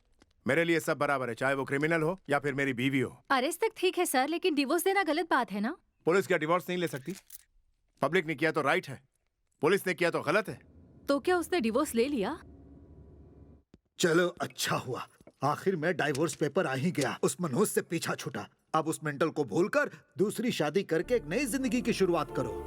मेरे लिए सब बराबर है, चाहे वो क्रिमिनल हो या फिर मेरी बीवी हो। अरेस्ट तक ठीक है सर, लेकिन डिवोर्स देना गलत बात है ना। पुलिस क्या डिवोर्स नहीं ले सकती? पब्लिक ने किया तो राइट है, पुलिस ने किया तो गलत है। तो क्या उसने डिवोर्स ले लिया? चलो अच्छा हुआ, आखिर में डाइवोर्स पेपर आ ही गया। उस मनहूस से पीछा छूटा। अब उस मेंटल को भूलकर दूसरी शादी करके एक नई जिंदगी की शुरुआत करो।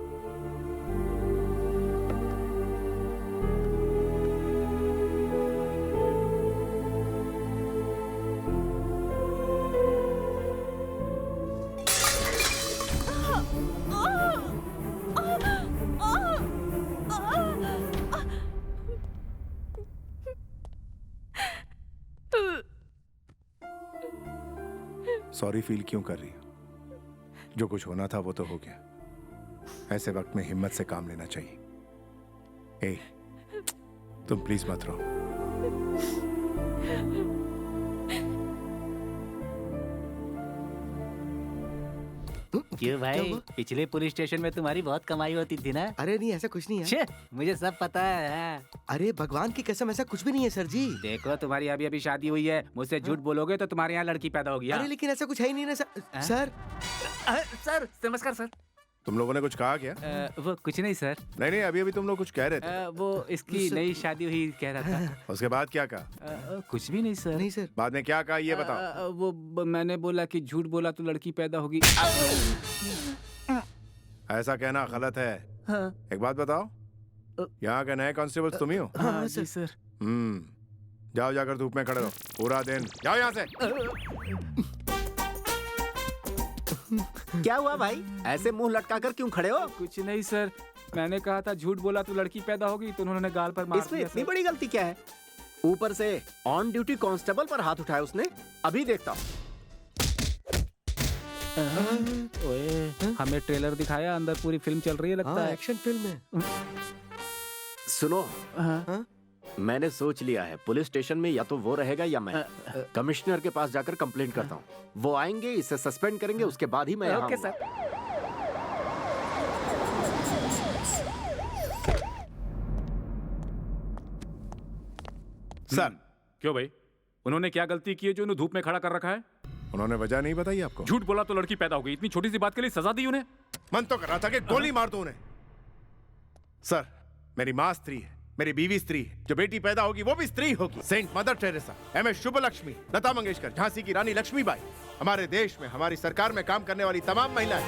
सॉरी फील क्यों कर रही हो? जो कुछ होना था वो तो हो गया। ऐसे वक्त में हिम्मत से काम लेना चाहिए। ए, तुम प्लीज मत रो। क्यों भाई, पिछले पुलिस स्टेशन में तुम्हारी बहुत कमाई होती थी ना? अरे नहीं, ऐसा कुछ नहीं है। छे, मुझे सब पता है। अरे भगवान की कसम, ऐसा कुछ भी नहीं है सर जी। देखो तुम्हारी अभी अभी शादी हुई है, मुझसे झूठ बोलोगे तो तुम्हारे यहाँ लड़की पैदा होगी। अरे लेकिन ऐसा कुछ है ही नहीं ना सर। सर नमस्कार सर। तुम लोगों ने कुछ कहा क्या? वो कुछ नहीं सर। नहीं नहीं, अभी अभी तुम लोग कुछ कह रहे थे। वो इसकी नई शादी हुई कह रहा था। उसके बाद क्या कहा? कुछ भी नहीं सर। नहीं सर। बाद में क्या कहा ये बताओ। वो मैंने बोला कि झूठ बोला तो लड़की पैदा होगी। ऐसा कहना गलत है। हाँ। एक बात बताओ, यहाँ के नए कांस्टेबल तुम ही हो? हाँ जी सर। जाओ, जाकर धूप में खड़े रहो पूरा दिन। जाओ यहाँ से। क्या हुआ भाई, ऐसे मुंह लटका कर क्यों खड़े हो? कुछ नहीं सर, मैंने कहा था झूठ बोला तो लड़की पैदा होगी, तो उन्होंने गाल पर मार इसमें दिया। इतनी बड़ी गलती क्या है? ऊपर से ऑन ड्यूटी कांस्टेबल पर हाथ उठाया उसने। अभी देखता हूँ। ओए, हमें ट्रेलर दिखाया, अंदर पूरी फिल्म चल रही है लगता है। एक्शन फिल्म है। सुनो, मैंने सोच लिया है, पुलिस स्टेशन में या तो वो रहेगा या मैं। कमिश्नर के पास जाकर कंप्लेंट करता हूँ। वो आएंगे, इसे सस्पेंड करेंगे, उसके बाद ही मैं यहाँ ओके आऊंगा। सर। क्यों भाई, उन्होंने क्या गलती की है जो उन्हें धूप में खड़ा कर रखा है? उन्होंने वजह नहीं बताई आपको? झूठ बोला तो लड़की पैदा हो गई, इतनी छोटी सी बात के लिए सजा दी उन्हें? मन तो कर रहा था कि गोली मार दो उन्हें। सर, मेरी माँ स्त्री है, मेरी बीवी स्त्री है, जो बेटी पैदा होगी वो भी स्त्री होगी। Saint Mother Teresa, MS Subbulakshmi, Lata Mangeshkar, Jhansi की रानी लक्ष्मीबाई, हमारे देश में हमारी सरकार में काम करने वाली तमाम महिलाएं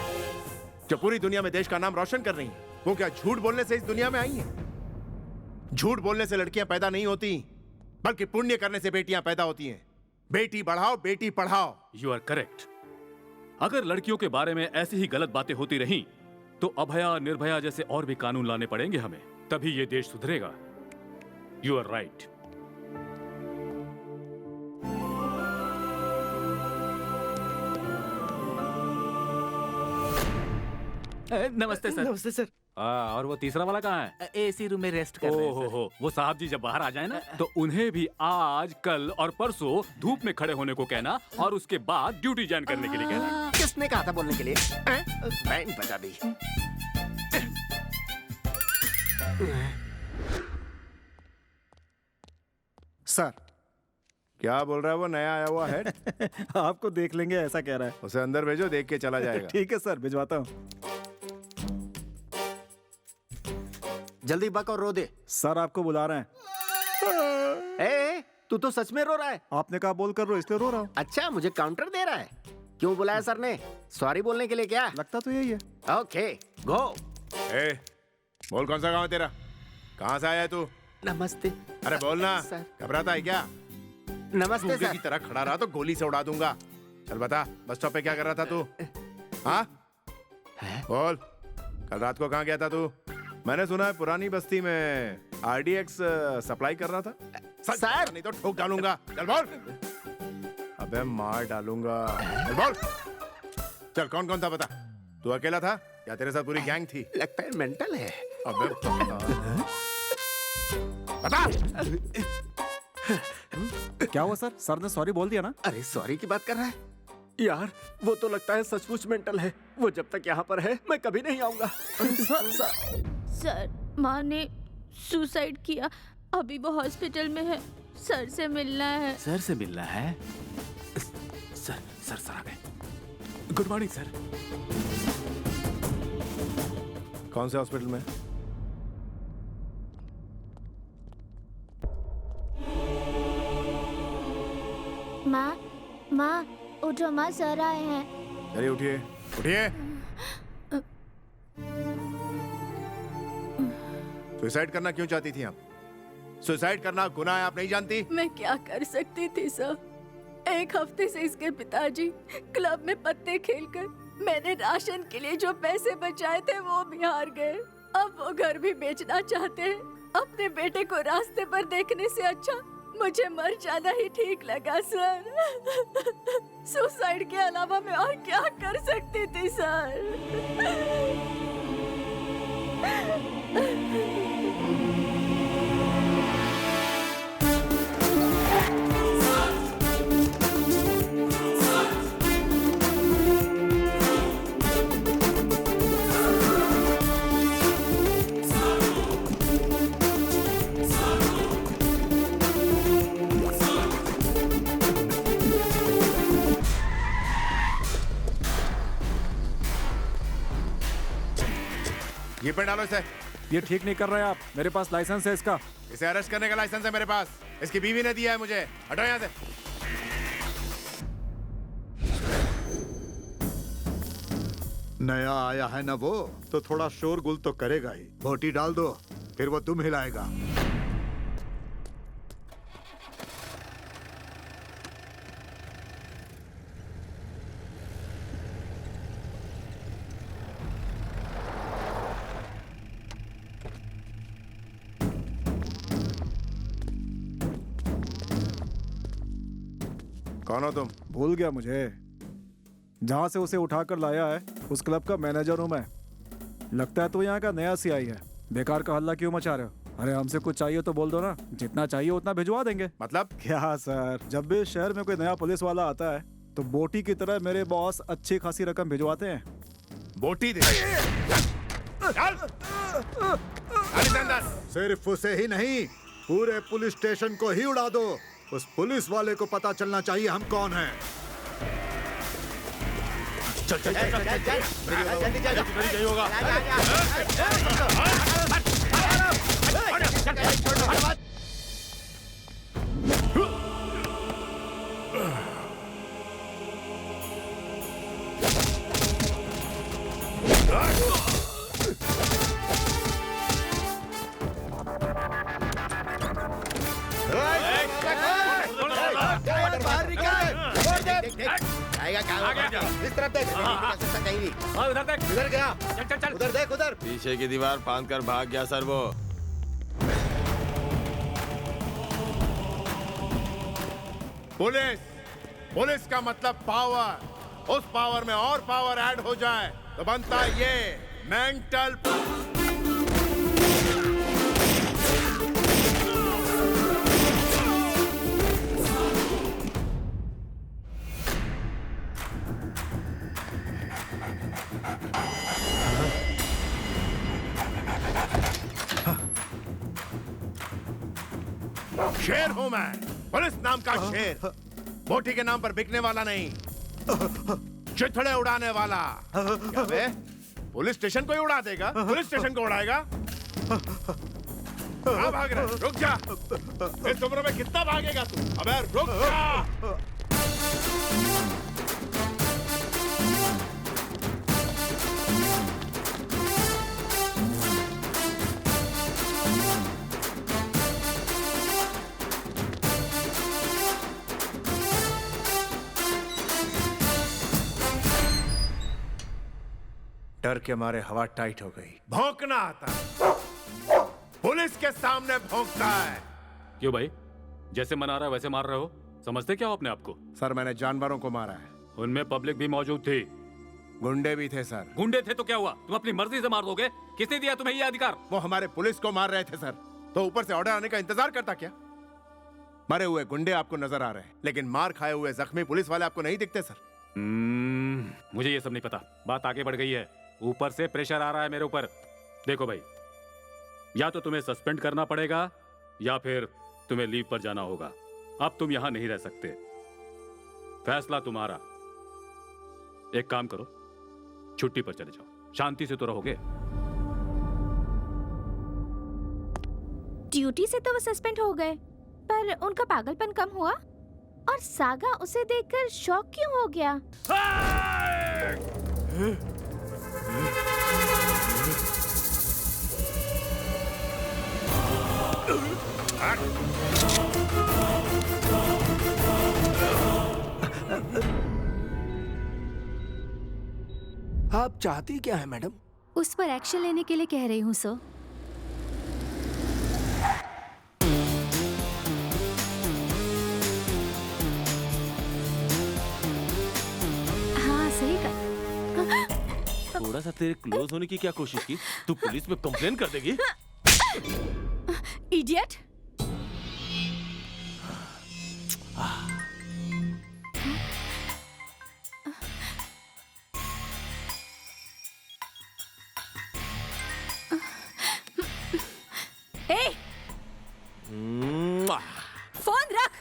जो पूरी दुनिया में देश का नाम रोशन कर रही हैं, वो क्या झूठ बोलने से इस दुनिया में आई हैं? झूठ बोलने से लड़कियां पैदा नहीं होती, बल्कि पुण्य करने से बेटियां पैदा होती हैं। बेटी बढ़ाओ, बेटी पढ़ाओ। You are correct. अगर लड़कियों के बारे में ऐसी ही गलत बातें होती रहीं, तो अभया, निर्भया जैसे और भी कानून लाने पड़ेंगे हमें, तभी ये देश सुधरेगा। You are right. नमस्ते सर। नमस्ते सर। और वो तीसरा वाला कहाँ है? AC रूम में रेस्ट कर रहे हैं सर। हो, वो साहब जी जब बाहर आ जाए ना, तो उन्हें भी आज, कल और परसों धूप में खड़े होने को कहना और उसके बाद ड्यूटी ज्वाइन करने के लिए कहना। किसने कहा था बोलने के लिए? बैंड बजा दी। सर। क्या बोल रहा है वो नया आया हुआ हेड? आपको देख लेंगे ऐसा कह रहा है। उसे अंदर भेजो, देख के चला जाएगा। ठीक है सर, भिजवाता हूँ। जल्दी बक और रो दे। सर आपको बुला रहे हैं। ए, तू तो सच में रो रहा है। आपने कहा बोल कर रो, इसलिए रो रहा हूँ। अच्छा, मुझे काउंटर दे रहा है। क्यों बुलाया सर ने? सॉरी बोलने के लिए क्या? लगता तो यही है। ओके, गो। ए, बोल कौन सा गाँव है तेरा? कहाँ से आया है तू? नमस्ते। अरे बोलना, सर। घबराता है क्या? नमस्ते गूंगे सर। की तरह खड़ा रहा तो गोली से उड़ा दूंगा। चल बता, बस स्टॉप पे क्या कर रहा था तू? हाँ बोल, कल रात को कहाँ गया था तू? मैंने सुना है पुरानी बस्ती में RDX सप्लाई कर रहा था। सर नहीं तो ठोक डालूंगा। चल बोल। अबे मार डालूंगा। चल बोल। चल कौन कौन था बता? तू अकेला था या तेरे साथ पूरी गैंग थी? लगता है मेंटल है। अबे बता। क्या हुआ सर? सर ने सॉरी बोल दिया ना? अरे सॉरी की बात कर रहा है यार, वो तो लगता है सचमुच मेंटल है। वो जब तक यहाँ पर है मैं कभी नहीं आऊंगा। सर, माँ ने सुसाइड किया, अभी वो हॉस्पिटल में है। सर से मिलना है। सर से मिलना है? सर आ गए। Good morning sir. कौन से हॉस्पिटल में? माँ उठो माँ, सर आए हैं। चलिए उठिए उठिए। सुसाइड करना क्यों चाहती थी आप? सुसाइड करना गुनाह है, आप नहीं जानती? मैं क्या कर सकती थी सर? एक हफ्ते से इसके पिताजी क्लब में पत्ते खेलकर मैंने राशन के लिए जो पैसे बचाए थे वो भी हार गए। अब वो घर भी बेचना चाहते हैं। अपने बेटे को रास्ते पर देखने से अच्छा मुझे मर जाना ही ठीक लगा सर। सुसाइड के अलावा मैं और क्या कर सकती थी सर? ये पे डालो इसे। ये ठीक नहीं कर रहे आप। मेरे पास लाइसेंस है इसका। इसे अरेस्ट करने का लाइसेंस है मेरे पास। इसकी बीवी ने दिया है मुझे। हटो यहाँ से। नया आया है ना वो, तो थोड़ा शोर गुल तो करेगा ही। बोटी डाल दो, फिर वो तुम हिलाएगा। कौन हो तुम? भूल गया मुझे? जहाँ से उसे उठाकर लाया है उस क्लब का मैनेजर हूँ मैं। लगता है तो यहाँ का नया CI है। बेकार का हल्ला क्यों मचा रहे हो? अरे हमसे कुछ चाहिए तो बोल दो ना, जितना चाहिए उतना भिजवा देंगे। मतलब क्या सर, जब भी शहर में कोई नया पुलिस वाला आता है तो बोटी की तरह मेरे बॉस अच्छी खासी रकम भिजवाते हैं। बोटी दे। सिर्फ उसे ही नहीं, पूरे पुलिस स्टेशन को ही उड़ा दो। उस पुलिस वाले को पता चलना चाहिए हम कौन हैं। चल चल चल चल जल्दी चल, नहीं होगा। इस तरफ देख, कहीं भी। उधर देख, इधर गया। चल चल चल, उधर देख, उधर। पीछे की दीवार फांद कर भाग गया सर वो। पुलिस का मतलब पावर। उस पावर में और पावर ऐड हो जाए तो बनता है ये मेंटल। शेर हूं मैं, पुलिस नाम का शेर। बोटी के नाम पर बिकने वाला नहीं, चिथड़े उड़ाने वाला। क्या बे? पुलिस स्टेशन को ही उड़ा देगा? पुलिस स्टेशन को उड़ाएगा? कहाँ भाग रहा है? रुक जा। इस उम्र में कितना भागेगा तू? अबे रुक जा। डर के मारे हवा टाइट हो गई। भौंकना आता है, पुलिस के सामने भौंकता है। क्यों भाई, जैसे मना रहा है वैसे मार रहे हो? समझते क्या हो अपने आप को? सर मैंने जानवरों को मारा है। उनमें पब्लिक भी मौजूद थी। गुंडे भी थे सर। गुंडे थे तो क्या हुआ? तुम अपनी मर्जी से मार दोगे? किसने दिया तुम्हें ये अधिकार? वो हमारे पुलिस को मार रहे थे सर, तो ऊपर से ऑर्डर आने का इंतजार करता क्या? मरे हुए गुंडे आपको नजर आ रहे हैं, लेकिन मार खाए हुए जख्मी पुलिस वाले आपको नहीं दिखते सर। मुझे ये सब नहीं पता। बात आगे बढ़ गई है, ऊपर से प्रेशर आ रहा है मेरे ऊपर। देखो भाई, या तो तुम्हें सस्पेंड करना पड़ेगा या फिर तुम्हें लीव पर जाना होगा। अब तुम यहां नहीं रह सकते, फैसला तुम्हारा। एक काम करो, छुट्टी पर चले जाओ, शांति से तो रहोगे। ड्यूटी से तो वो सस्पेंड हो गए, पर उनका पागलपन कम हुआ? और सागा उसे देखकर शॉक क्यों हो गया? आप चाहती क्या है मैडम? उस पर एक्शन लेने के लिए कह रही हूँ सर। हाँ सही कहा। थोड़ा सा तेरे क्लोज होने की क्या कोशिश की? तू पुलिस में कंप्लेन कर देगी? इडियट! ए! फोन रख।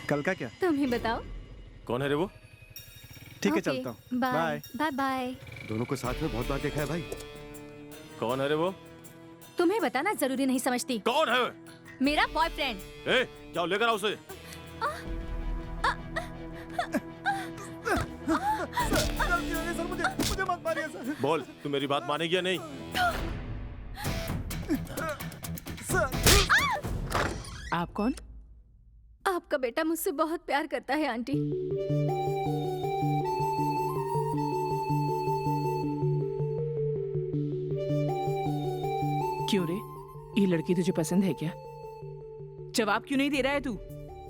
कल का क्या? तुम ही बताओ। कौन है रे वो? ठीक है, ओके, चलता हूँ। Bye bye bye. दोनों को साथ में बहुत बार देखा है भाई। कौन है रे वो? तुम्हें बताना जरूरी नहीं समझती। कौन है? मेरा बॉयफ्रेंड। ए, जाओ लेकर आओ उसे। सर मुझे मत मारिए सर। बोल, तू मेरी बात मानेगी या नहीं? आप कौन? आपका बेटा मुझसे बहुत प्यार करता है आंटी। क्यों रे, ये लड़की तुझे पसंद है क्या? जवाब क्यों नहीं दे रहा है तू?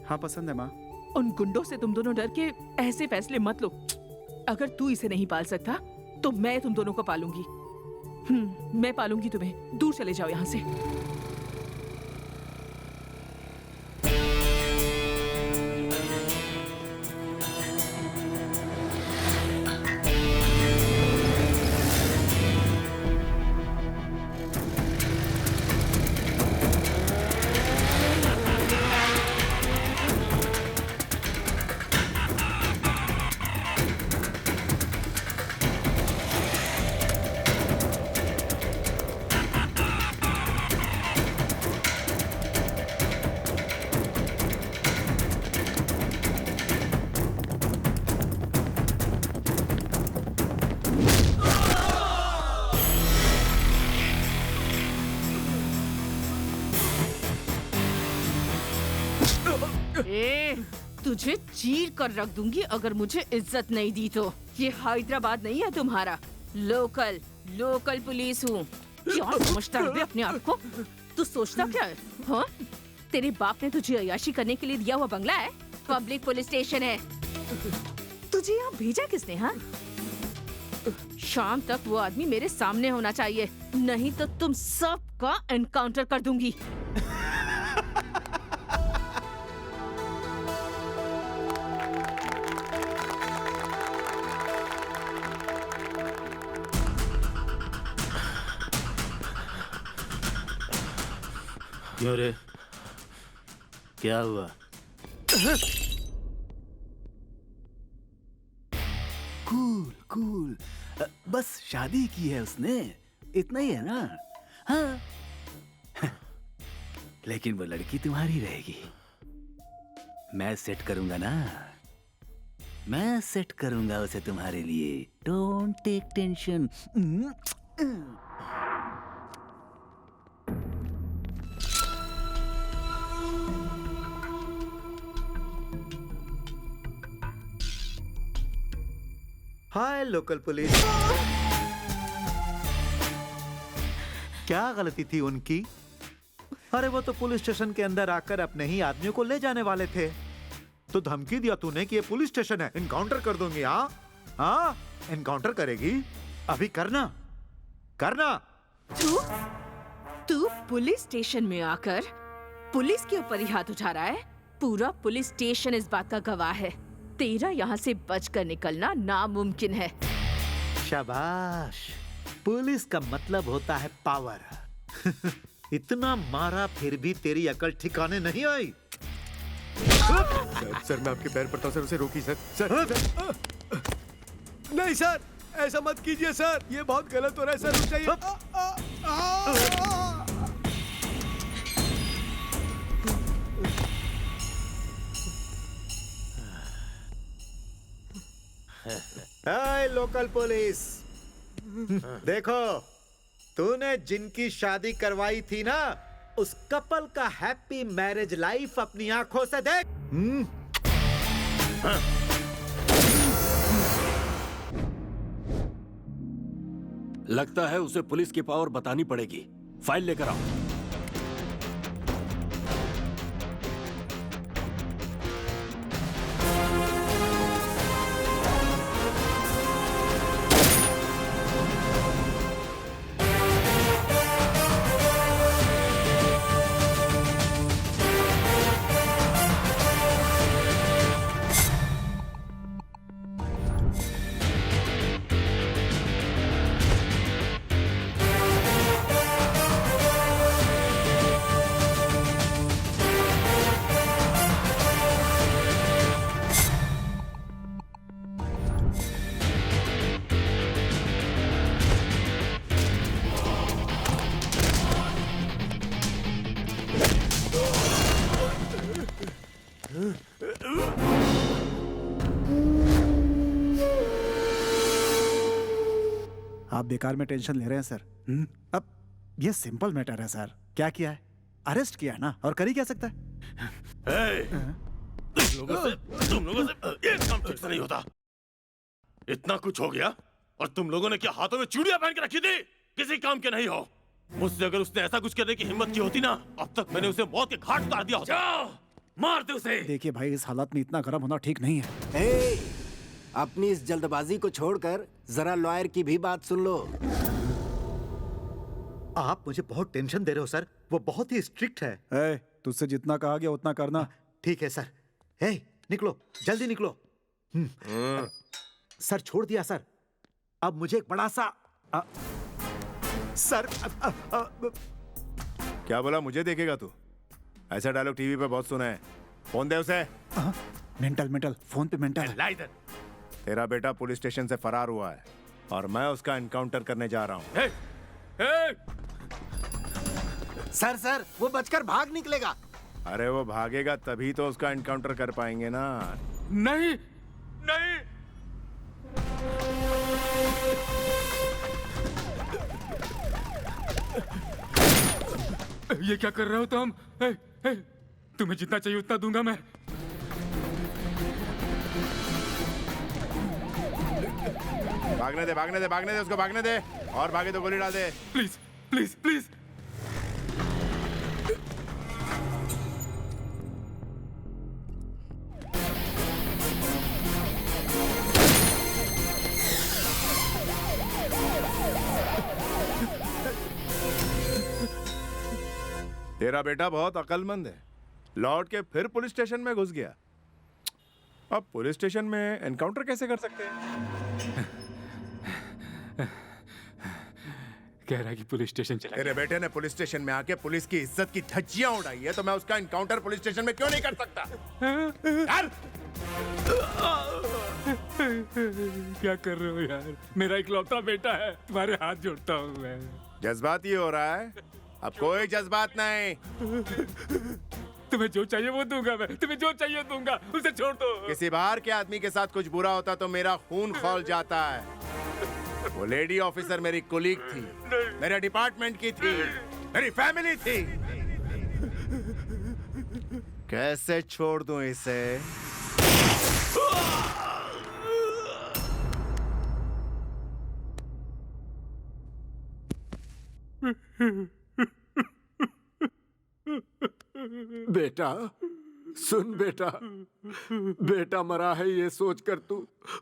हाँ पसंद है माँ। उन गुंडों से तुम दोनों डर के ऐसे फैसले मत लो। अगर तू इसे नहीं पाल सकता तो मैं तुम दोनों को पालूंगी। मैं पालूंगी तुम्हें। दूर चले जाओ यहाँ से। तुझे चीर कर रख दूंगी अगर मुझे इज्जत नहीं दी तो। ये हैदराबाद नहीं है तुम्हारा। लोकल पुलिस हूँ। क्या समझता है अपने आप को? तू सोचता क्या है? हाँ? तेरे बाप ने तुझे अय्याशी करने के लिए दिया हुआ बंगला है? पब्लिक पुलिस स्टेशन है। तुझे यहाँ भेजा किसने? हाँ, शाम तक वो आदमी मेरे सामने होना चाहिए, नहीं तो तुम सबका एनकाउंटर कर दूंगी। क्यों रे, क्या हुआ? कूल। बस शादी की है उसने, इतना ही है ना? हाँ। लेकिन वो लड़की तुम्हारी रहेगी। मैं सेट करूंगा ना, मैं सेट करूंगा उसे तुम्हारे लिए। Don't take tension. हाय लोकल पुलिस। क्या गलती थी उनकी? अरे वो तो पुलिस स्टेशन के अंदर आकर अपने ही आदमियों को ले जाने वाले थे, तो धमकी दिया तूने कि ये पुलिस स्टेशन है, इनकाउंटर कर दूंगी। हाँ हाँ, इनकाउंटर करेगी? अभी करना करना। तू पुलिस स्टेशन में आकर पुलिस के ऊपर ही हाथ उठा रहा है। पूरा पुलिस स्टेशन इस बात का गवाह है। तेरा यहाँ से बचकर निकलना नामुमकिन है। शाबाश, पुलिस का मतलब होता है पावर। इतना मारा फिर भी तेरी अकल ठिकाने नहीं आई। सर मैं आपके पैर पड़ता हूं सर, उसे रोकिए सर। सर नहीं सर, ऐसा मत कीजिए सर, ये बहुत गलत हो रहा है सर, रुक जाइए। हाय लोकल पुलिस, देखो तूने जिनकी शादी करवाई थी ना, उस कपल का हैप्पी मैरिज लाइफ अपनी आंखों से देख। लगता है उसे पुलिस की पावर बतानी पड़ेगी। फाइल लेकर आओ। आप बेकार में टेंशन ले रहे हैं सर। अब ये सिंपल मैटर है सर। क्या किया है? अरेस्ट किया है ना, और कर ही क्या सकता है? तुम लोगों से एक काम ठीक से नहीं होता। इतना कुछ हो गया और तुम लोगों ने क्या हाथों में चूड़ियां पहन के रखी थी? किसी काम के नहीं हो। मुझसे अगर उसने ऐसा कुछ करने की हिम्मत की होती ना, अब तक मैंने उसे मौत के घाट उतार दिया होता। मार दे उसे। देखिए भाई, इस हालत में इतना गर्म होना ठीक नहीं है। अपनी इस जल्दबाजी को छोड़कर जरा लॉयर की भी बात सुन लो। आप मुझे बहुत टेंशन दे रहे हो सर, वो बहुत ही स्ट्रिक्ट है। तुझसे जितना कहा गया उतना करना। ठीक है सर। निकलो, जल्दी निकलो। सर छोड़ दिया सर। अब मुझे एक बड़ा सा सर। क्या बोला? मुझे देखेगा तू? ऐसा डायलॉग टीवी पे बहुत सुना है। फोन दे उसे। मेंटल फोन पे मेंटल। तेरा बेटा पुलिस स्टेशन से फरार हुआ है और मैं उसका एनकाउंटर करने जा रहा हूँ। सर वो बचकर भाग निकलेगा। अरे वो भागेगा तभी तो उसका एनकाउंटर कर पाएंगे ना। नहीं नहीं, ये क्या कर रहे हो तुम? तुम्हें जितना चाहिए उतना दूंगा मैं। भागने दे उसको, भागने दे। और भागे तो गोली डाल दे। Please please please. तेरा बेटा बहुत अक्लमंद है, लौट के फिर पुलिस स्टेशन में घुस गया। अब पुलिस स्टेशन में एनकाउंटर कैसे कर सकते हैं? कह रहा है कि पुलिस स्टेशन चला। तेरे बेटे ने पुलिस स्टेशन में आके पुलिस की इज्जत की धज्जियां उड़ाई है, तो मैं उसका एनकाउंटर पुलिस स्टेशन में क्यों नहीं कर सकता? यार! क्या कर रहे हो यार? मेरा इकलौता बेटा है, तुम्हारे हाथ जोड़ता हूँ मैं। जज्बाती हो रहा है? अब कोई जज्बात नहीं। तुम्हें जो चाहिए वो दूंगा मैं, तुम्हें जो चाहिए दूंगा, उसे छोड़ दो। किसी बाहर के आदमी के साथ कुछ बुरा होता तो मेरा खून खौल जाता है। वो लेडी ऑफिसर मेरी कोलीग थी, मेरे डिपार्टमेंट की थी, मेरी फैमिली थी। कैसे छोड़ दूं इसे? बेटा सुन बेटा, बेटा मरा है ये सोचकर तू,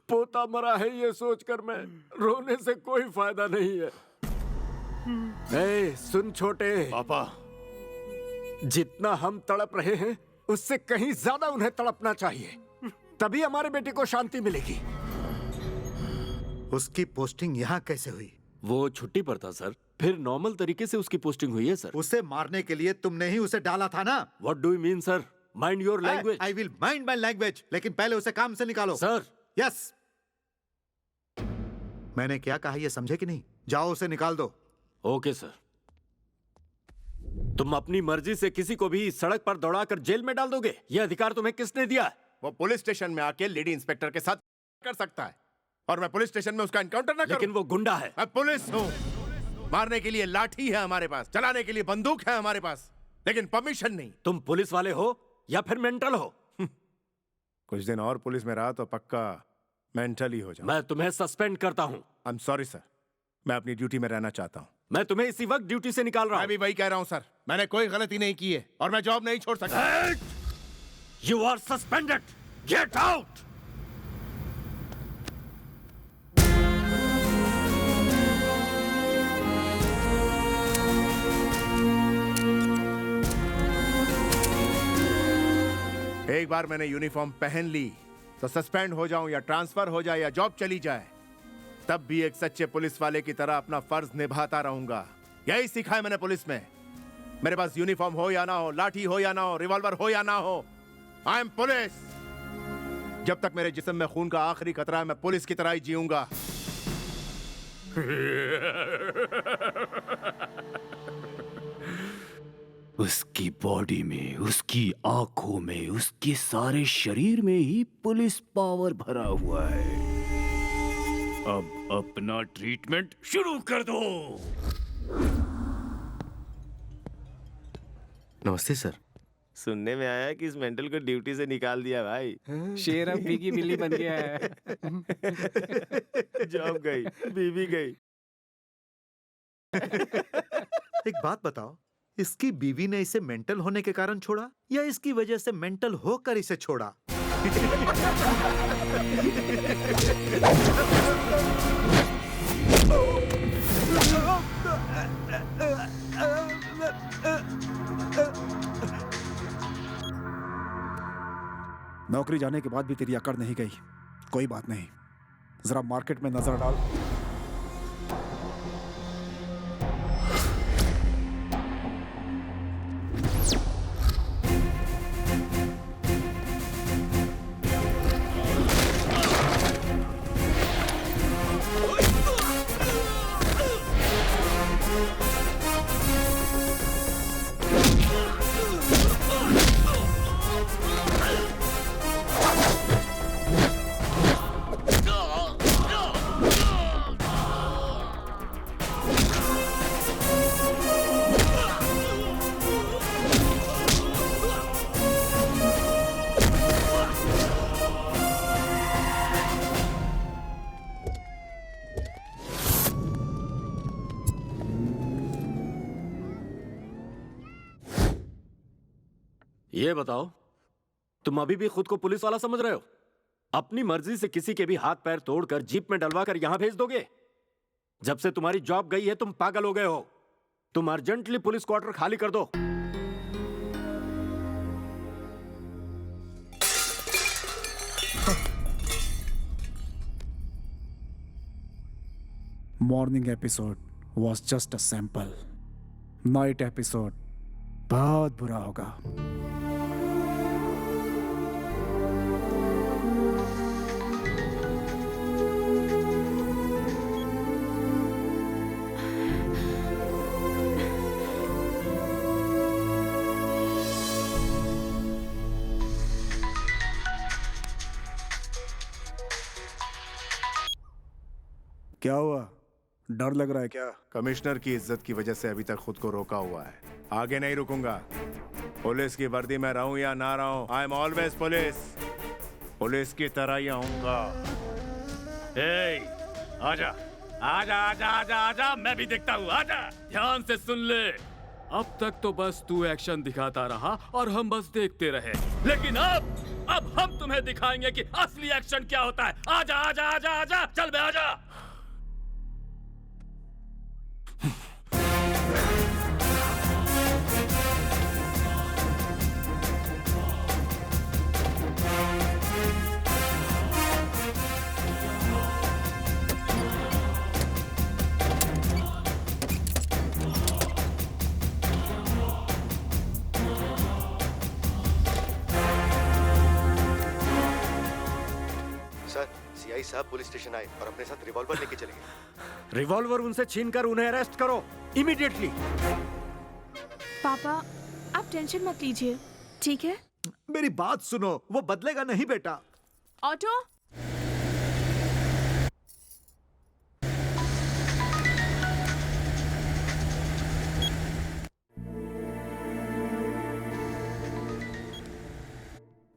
पोता मरा है ये सोचकर मैं, रोने से कोई फायदा नहीं है। ए, सुन छोटे पापा, जितना हम तड़प रहे हैं उससे कहीं ज्यादा उन्हें तड़पना चाहिए, तभी हमारे बेटे को शांति मिलेगी। उसकी पोस्टिंग यहाँ कैसे हुई? वो छुट्टी पर था सर, फिर नॉर्मल तरीके से उसकी पोस्टिंग हुई है सर। उसे मारने के लिए तुमने ही उसे डाला था ना? What do you mean sir? Mind your language. I will mind my language, लेकिन पहले उसे काम से निकालो। सर। यस। मैंने क्या कहा ये समझे कि नहीं? जाओ उसे निकाल दो। Okay sir. तुम अपनी मर्जी से किसी को भी सड़क पर दौड़ाकर जेल में डाल दोगे? यह अधिकार तुम्हें किसने दिया? वो पुलिस स्टेशन में आके लेडी इंस्पेक्टर के साथ कर सकता है, और मैं पुलिस स्टेशन में उसका एनकाउंटर ना करूं? लेकिन वो गुंडा है। मैं पुलिस हूं। मारने के लिए लाठी है हमारे पास, चलाने के लिए बंदूक है हमारे पास, लेकिन परमिशन नहीं। तुम पुलिस वाले हो या फिर मेंटल हो? कुछ दिन और पुलिस में रहा तो पक्का मेंटल ही हो जाऊं। मैं तुम्हें सस्पेंड करता हूं। आई एम सॉरी सर, मैं अपनी ड्यूटी में रहना चाहता हूं। मैं तुम्हें इसी वक्त ड्यूटी से निकाल रहा हूं। मैं भी वही कह रहा हूं सर, मैंने कोई गलती नहीं की है और मैं जॉब नहीं छोड़ सकता। You are suspended. Get out. एक बार मैंने यूनिफॉर्म पहन ली तो सस्पेंड हो जाऊं या ट्रांसफर हो जाए या जॉब चली जाए, तब भी एक सच्चे पुलिस वाले की तरह अपना फर्ज निभाता रहूंगा। यही सीखा है मैंने पुलिस में। मेरे पास यूनिफॉर्म हो या ना हो, लाठी हो या ना हो, रिवॉल्वर हो या ना हो, आई एम पुलिस। जब तक मेरे जिस्म में खून का आखिरी कतरा है, मैं पुलिस की तरह ही जीऊंगा। उसकी बॉडी में, उसकी आंखों में, उसके सारे शरीर में ही पुलिस पावर भरा हुआ है। अब अपना ट्रीटमेंट शुरू कर दो। नमस्ते सर। सुनने में आया कि इस मेंटल को ड्यूटी से निकाल दिया भाई। शेर अब बिगी बिल्ली बन गया है। जॉब गई, बीवी गई। एक बात बताओ, इसकी बीवी ने इसे मेंटल होने के कारण छोड़ा या इसकी वजह से मेंटल होकर इसे छोड़ा? नौकरी जाने के बाद भी तेरी अकड़ नहीं गई। कोई बात नहीं, जरा मार्केट में नजर डाल। ये बताओ, तुम अभी भी खुद को पुलिस वाला समझ रहे हो? अपनी मर्जी से किसी के भी हाथ पैर तोड़कर जीप में डलवाकर यहां भेज दोगे? जब से तुम्हारी जॉब गई है तुम पागल हो गए हो। तुम अर्जेंटली पुलिस क्वार्टर खाली कर दो। Morning episode was just a sample. Night episode बहुत बुरा होगा। क्या हुआ? डर लग रहा है क्या? कमिश्नर की इज्जत की वजह से अभी तक खुद को रोका हुआ है, आगे नहीं रुकूंगा। पुलिस की वर्दी में रहूं या ना रहूं, I am always police. Police की तरह ही आऊंगा। आजा, आजा आजा आजा आजा, मैं भी देखता हूँ, आजा। ध्यान से सुन ले, अब तक तो बस तू एक्शन दिखाता रहा और हम बस देखते रहे, लेकिन अब हम तुम्हें दिखाएंगे कि असली एक्शन क्या होता है। आजा आजा आजा आजा, चल बे आजा। सर, सीआई साहब पुलिस स्टेशन आए और अपने साथ रिवॉल्वर लेके चले गए। रिवॉल्वर उनसे छीनकर उन्हें अरेस्ट करो इमीडिएटली। पापा, आप टेंशन मत लीजिए, ठीक है? मेरी बात सुनो, वो बदलेगा नहीं बेटा। ऑटो,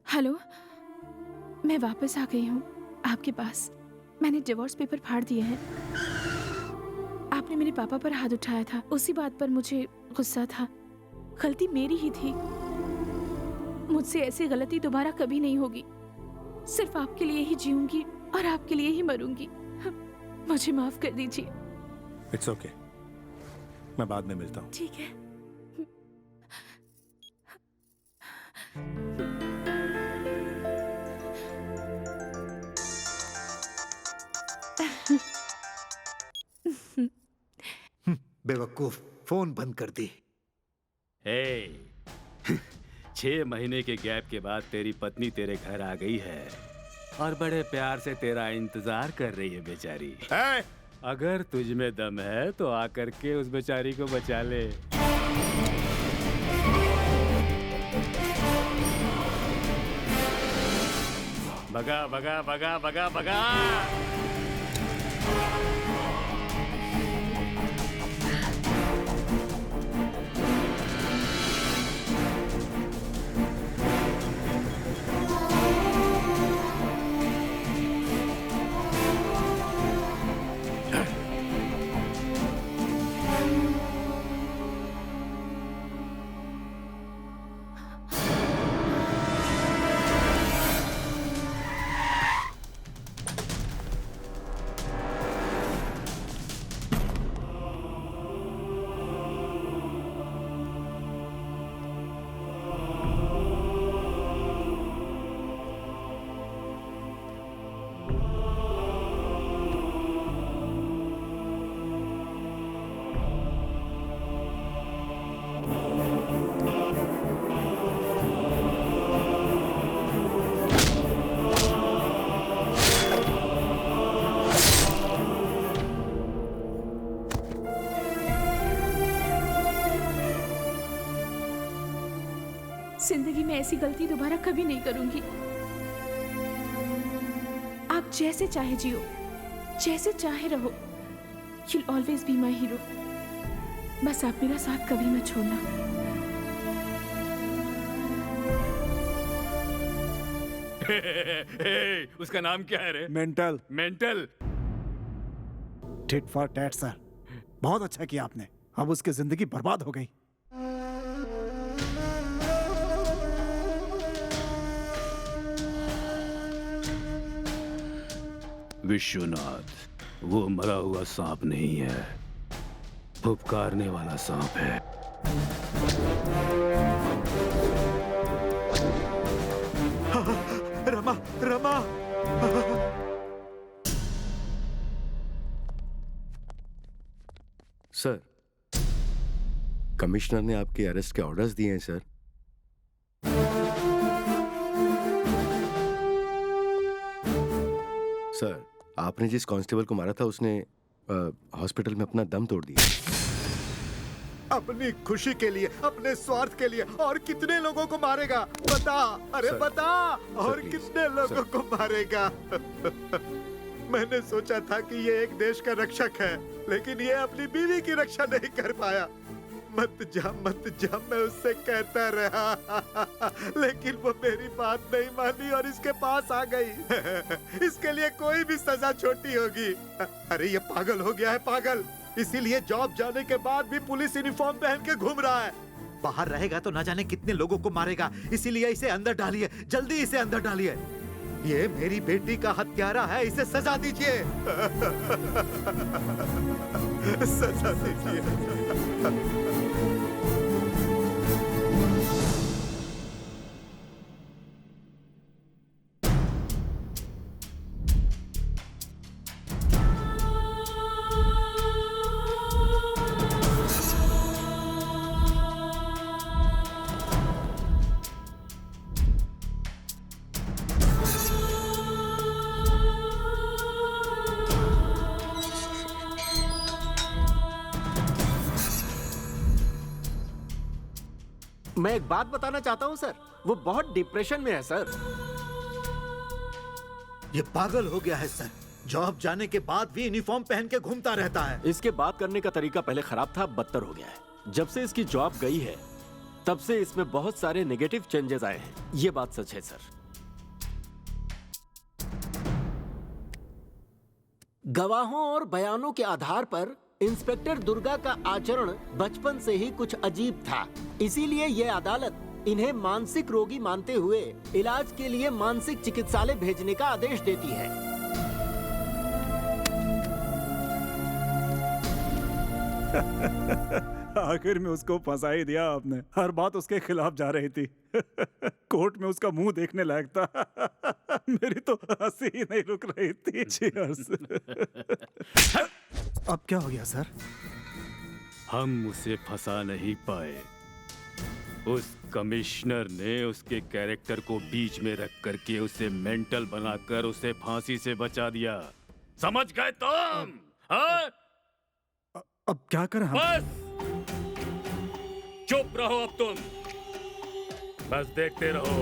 हेलो, मैं वापस आ गई हूँ आपके पास। मैंने डिवोर्स पेपर फाड़ दिए हैं। आपने मेरे पापा पर हाथ उठाया था, उसी बात पर मुझे गुस्सा था। गलती मेरी ही थी। मुझसे ऐसी गलती दोबारा कभी नहीं होगी। सिर्फ आपके लिए ही जीऊंगी और आपके लिए ही मरूंगी। मुझे माफ कर दीजिए। इट्स ओके, मैं बाद में मिलता हूँ। ठीक है। बेवकूफ, फोन बंद कर दी। हे 6 महीने के गैप के बाद तेरी पत्नी तेरे घर आ गई है और बड़े प्यार से तेरा इंतजार कर रही है बेचारी। अगर तुझ में दम है तो आकर के उस बेचारी को बचा ले। भगा भगा भगा भगा भगा। जिंदगी में ऐसी गलती दोबारा कभी नहीं करूंगी। आप जैसे चाहे जियो, जैसे चाहे रहो। You'll always be my hero। बस आप मेरा साथ कभी मत छोड़ना। उसका नाम क्या है रे? Mental. Mental. Tit for tat sir, बहुत अच्छा किया आपने। अब उसकी जिंदगी बर्बाद हो गई। विश्वनाथ, वो मरा हुआ सांप नहीं है, फुफकारने वाला सांप है। रमा, रमा। सर, कमिश्नर ने आपके अरेस्ट के ऑर्डर्स दिए हैं सर। सर, आपने जिस कांस्टेबल को मारा था उसने हॉस्पिटल में अपना दम तोड़ दिया। अपनी खुशी के लिए, अपने स्वार्थ के लिए और कितने लोगों को मारेगा बता। अरे सर, बता, और सर, कितने लोगों को मारेगा। मैंने सोचा था कि ये एक देश का रक्षक है, लेकिन ये अपनी बीवी की रक्षा नहीं कर पाया। मत जा, मैं उससे कहता रहा लेकिन वो मेरी बात नहीं मानी और इसके पास आ गई। इसके लिए कोई भी सजा छोटी होगी। अरे ये पागल हो गया है, पागल। इसीलिए जॉब जाने के बाद भी पुलिस यूनिफॉर्म पहन के घूम रहा है। बाहर रहेगा तो ना जाने कितने लोगों को मारेगा, इसीलिए इसे अंदर डालिए, जल्दी इसे अंदर डालिए। ये मेरी बेटी का हत्यारा है, इसे सजा दीजिए। सजा दीजिए। मैं एक बात बताना चाहता हूं सर, वो बहुत डिप्रेशन में है सर। ये पागल हो गया है सर, जॉब जाने के बाद भी यूनिफॉर्म पहन के घूमता रहता है। इसके बात करने का तरीका पहले खराब था, अब बदतर हो गया है। जब से इसकी जॉब गई है तब से इसमें बहुत सारे नेगेटिव चेंजेस आए हैं, ये बात सच है सर। गवाहों और बयानों के आधार पर इंस्पेक्टर दुर्गा का आचरण बचपन से ही कुछ अजीब था, इसीलिए ये अदालत इन्हें मानसिक रोगी मानते हुए इलाज के लिए मानसिक चिकित्सालय भेजने का आदेश देती है। आखिर में उसको फंसा ही दिया आपने, हर बात उसके खिलाफ जा रही थी। कोर्ट में उसका मुंह देखने लायक था। मेरी तो हंसी ही नहीं रुक रही थी। Cheers। अब क्या हो गया सर? हम उसे फंसा नहीं पाए। उस कमिश्नर ने उसके कैरेक्टर को बीच में रख करके उसे मेंटल बनाकर उसे फांसी से बचा दिया। समझ गए तुम? हाँ? अब क्या करें हम? बस चुप रहो अब तुम, बस देखते रहो।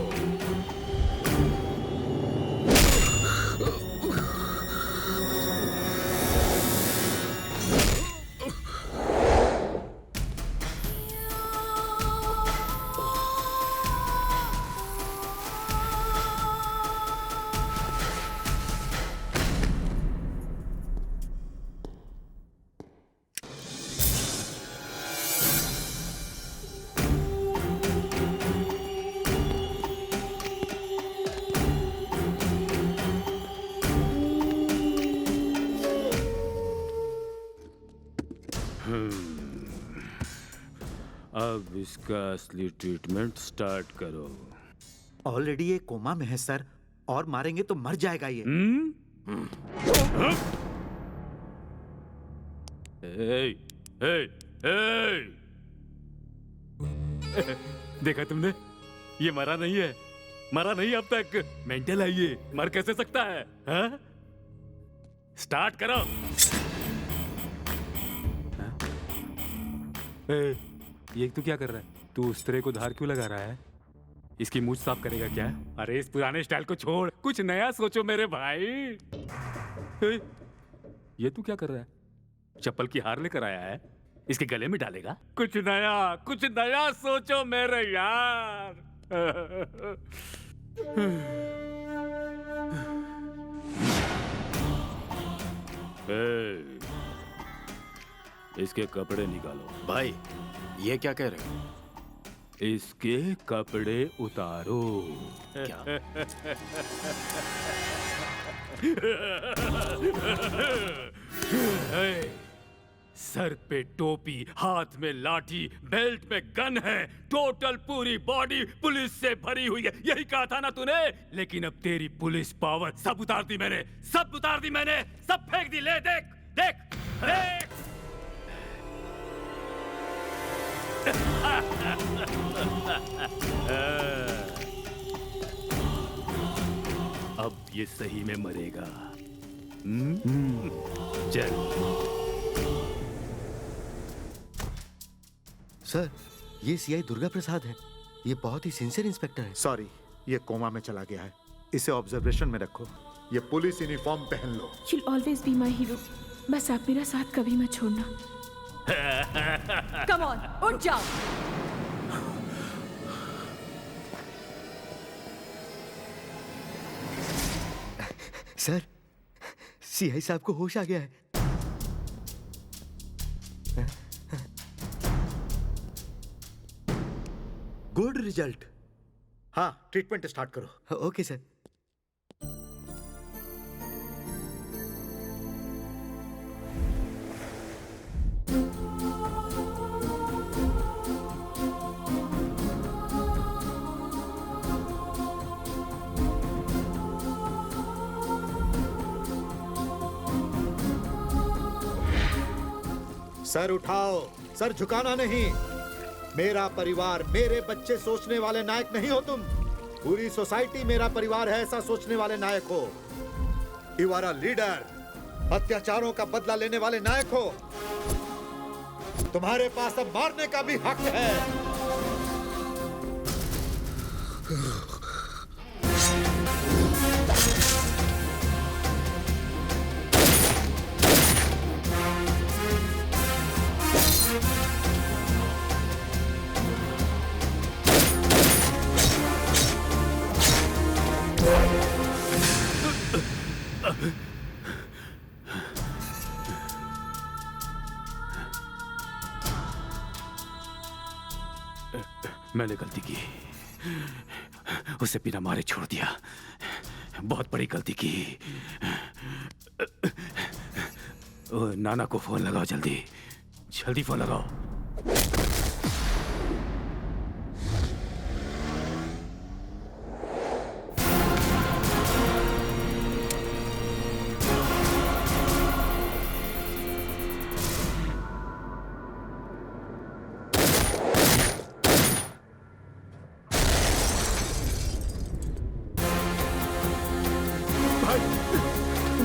अब इसका असली ट्रीटमेंट स्टार्ट करो। ऑलरेडी ये कोमा में है सर, और मारेंगे तो मर जाएगा ये। देखा तुमने, ये मरा नहीं है, मरा नहीं अब तक। मेंटल है ये, मर कैसे सकता है? हा? स्टार्ट करो। ये तू क्या कर रहा है? तू उस तरह को धार क्यों लगा रहा है? इसकी मूंछ साफ करेगा क्या? अरे इस पुराने स्टाइल को छोड़, कुछ नया सोचो मेरे भाई। ये तू क्या कर रहा है? चप्पल की हार लेकर आया है, इसके गले में डालेगा? कुछ नया सोचो मेरे यार। इसके कपड़े निकालो। भाई ये क्या कह रहे हो? इसके कपड़े उतारो। क्या? सर पे टोपी, हाथ में लाठी, बेल्ट में गन है, टोटल पूरी बॉडी पुलिस से भरी हुई है। यही कहा था ना तूने? लेकिन अब तेरी पुलिस पावर सब उतार दी मैंने, सब उतार दी मैंने, सब फेंक दी। ले देख देख देख। अब ये सही में मरेगा। चल। सर, ये सीआई दुर्गा प्रसाद है। ये बहुत ही सिंसियर इंस्पेक्टर है। सॉरी, ये कोमा में चला गया है, इसे ऑब्जर्वेशन में रखो। ये पुलिस यूनिफॉर्म पहन लो। You'll always be my hero। बस आप मेरा साथ कभी मत छोड़ना। कम ऑन, उठ जाओ। सर, सीआई साहब को होश आ गया है। Good result. हाँ, ट्रीटमेंट स्टार्ट करो। Okay sir. सर उठाओ, सर झुकाना नहीं। मेरा परिवार, मेरे बच्चे सोचने वाले नायक नहीं हो तुम। पूरी सोसाइटी मेरा परिवार है ऐसा सोचने वाले नायक हो। You are a leader. अत्याचारों का बदला लेने वाले नायक हो। तुम्हारे पास अब मारने का भी हक है। मैंने गलती की, उसे बिना मारे छोड़ दिया। बहुत बड़ी गलती की। नाना को फोन लगाओ, जल्दी जल्दी फोन लगाओ।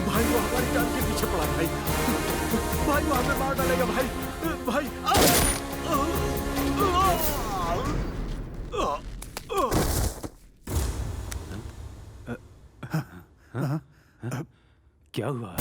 भाई वो हमारी जान के पीछे पड़ा भाई। भाई वो हमें मार डालेगा भाई। भाई क्या हुआ?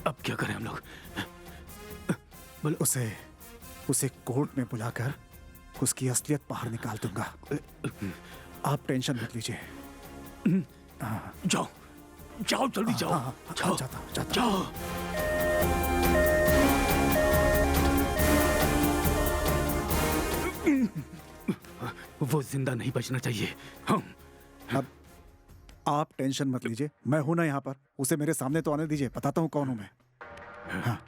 अब क्या करें हम लोग? उसे कोर्ट में बुलाकर उसकी असलियत बाहर निकाल दूंगा। आप टेंशन मत लीजिए। जाओ जाओ, जल्दी जाओ। जाओ जाओ। वो जिंदा नहीं बचना चाहिए। अब आप टेंशन मत लीजिए, मैं हूं ना यहाँ पर। उसे मेरे सामने तो आने दीजिए, बताता हूँ कौन हूं मैं। हाँ।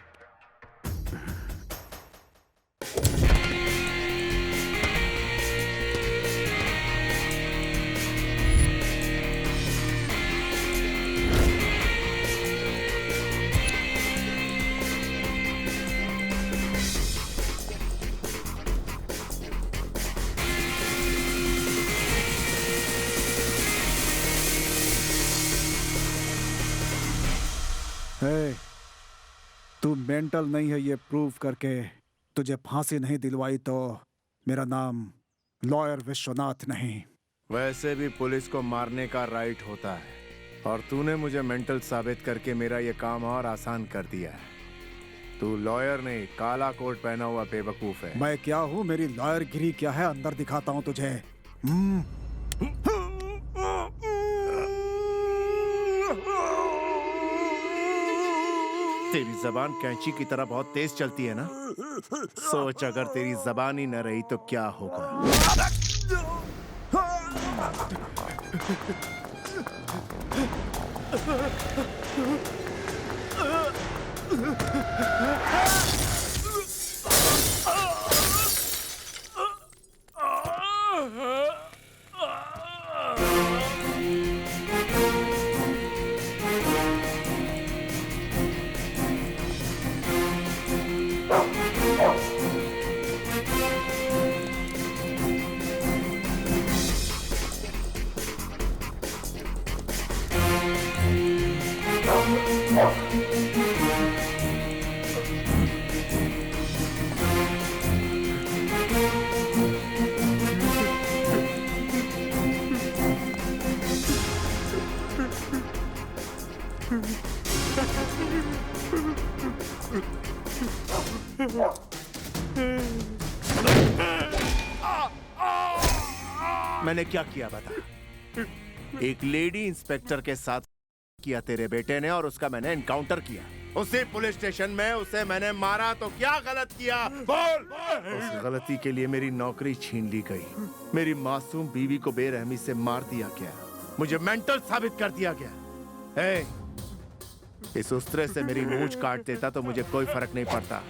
तू मेंटल नहीं है ये प्रूव करके तुझे फांसी नहीं दिलवाई तो मेरा नाम लॉयर विश्वनाथ नहीं। वैसे भी पुलिस को मारने का राइट होता है और तूने मुझे मेंटल साबित करके मेरा ये काम और आसान कर दिया है। तू लॉयर नहीं, काला कोट पहना हुआ बेवकूफ है। मैं क्या हूँ, मेरी लॉयर गिरी क्या है, अंदर दिखाता हूँ तुझे। तेरी जबान कैंची की तरह बहुत तेज चलती है ना। सोच अगर तेरी जबान ही न रही तो क्या होगा। मैंने क्या किया बता? एक लेडी इंस्पेक्टर के साथ किया तेरे बेटे ने, और उसका मैंने एनकाउंटर किया। उसी पुलिस स्टेशन में उसे मैंने मारा तो क्या गलत किया? बोल। उस गलती के लिए मेरी नौकरी छीन ली गई, मेरी मासूम बीवी को बेरहमी से मार दिया गया, मुझे मेंटल साबित कर दिया गया। इस उस्तरे से मेरी मूंछ काट देता तो मुझे कोई फर्क नहीं पड़ता,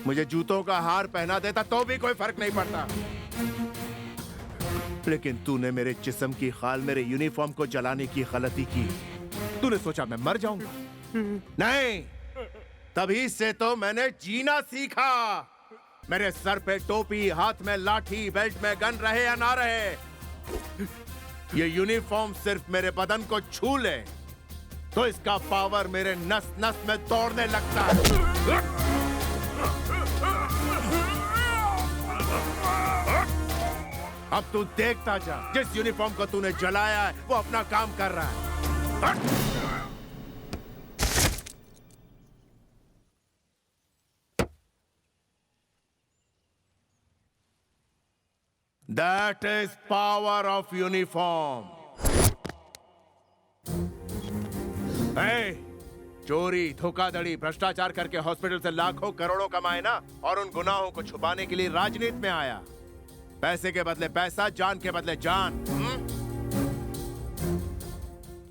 मुझे जूतों का हार पहना देता तो भी कोई फर्क नहीं पड़ता, लेकिन तूने मेरे जिस्म की खाल, मेरे यूनिफॉर्म को जलाने की गलती की। तूने सोचा मैं मर जाऊंगा? नहीं, तभी से तो मैंने जीना सीखा। मेरे सर पे टोपी, हाथ में लाठी, बेल्ट में गन रहे या ना रहे, ये यूनिफॉर्म सिर्फ मेरे बदन को छू ले तो इसका पावर मेरे नस नस में दौड़ने लगता है। अब तू देखता जा, जिस यूनिफॉर्म को तूने जलाया है वो अपना काम कर रहा है। That is power of uniform. Hey, चोरी, धोखाधड़ी, भ्रष्टाचार करके हॉस्पिटल से लाखों करोड़ों कमाए ना, और उन गुनाहों को छुपाने के लिए राजनीति में आया। पैसे के बदले पैसा, जान के बदले जान।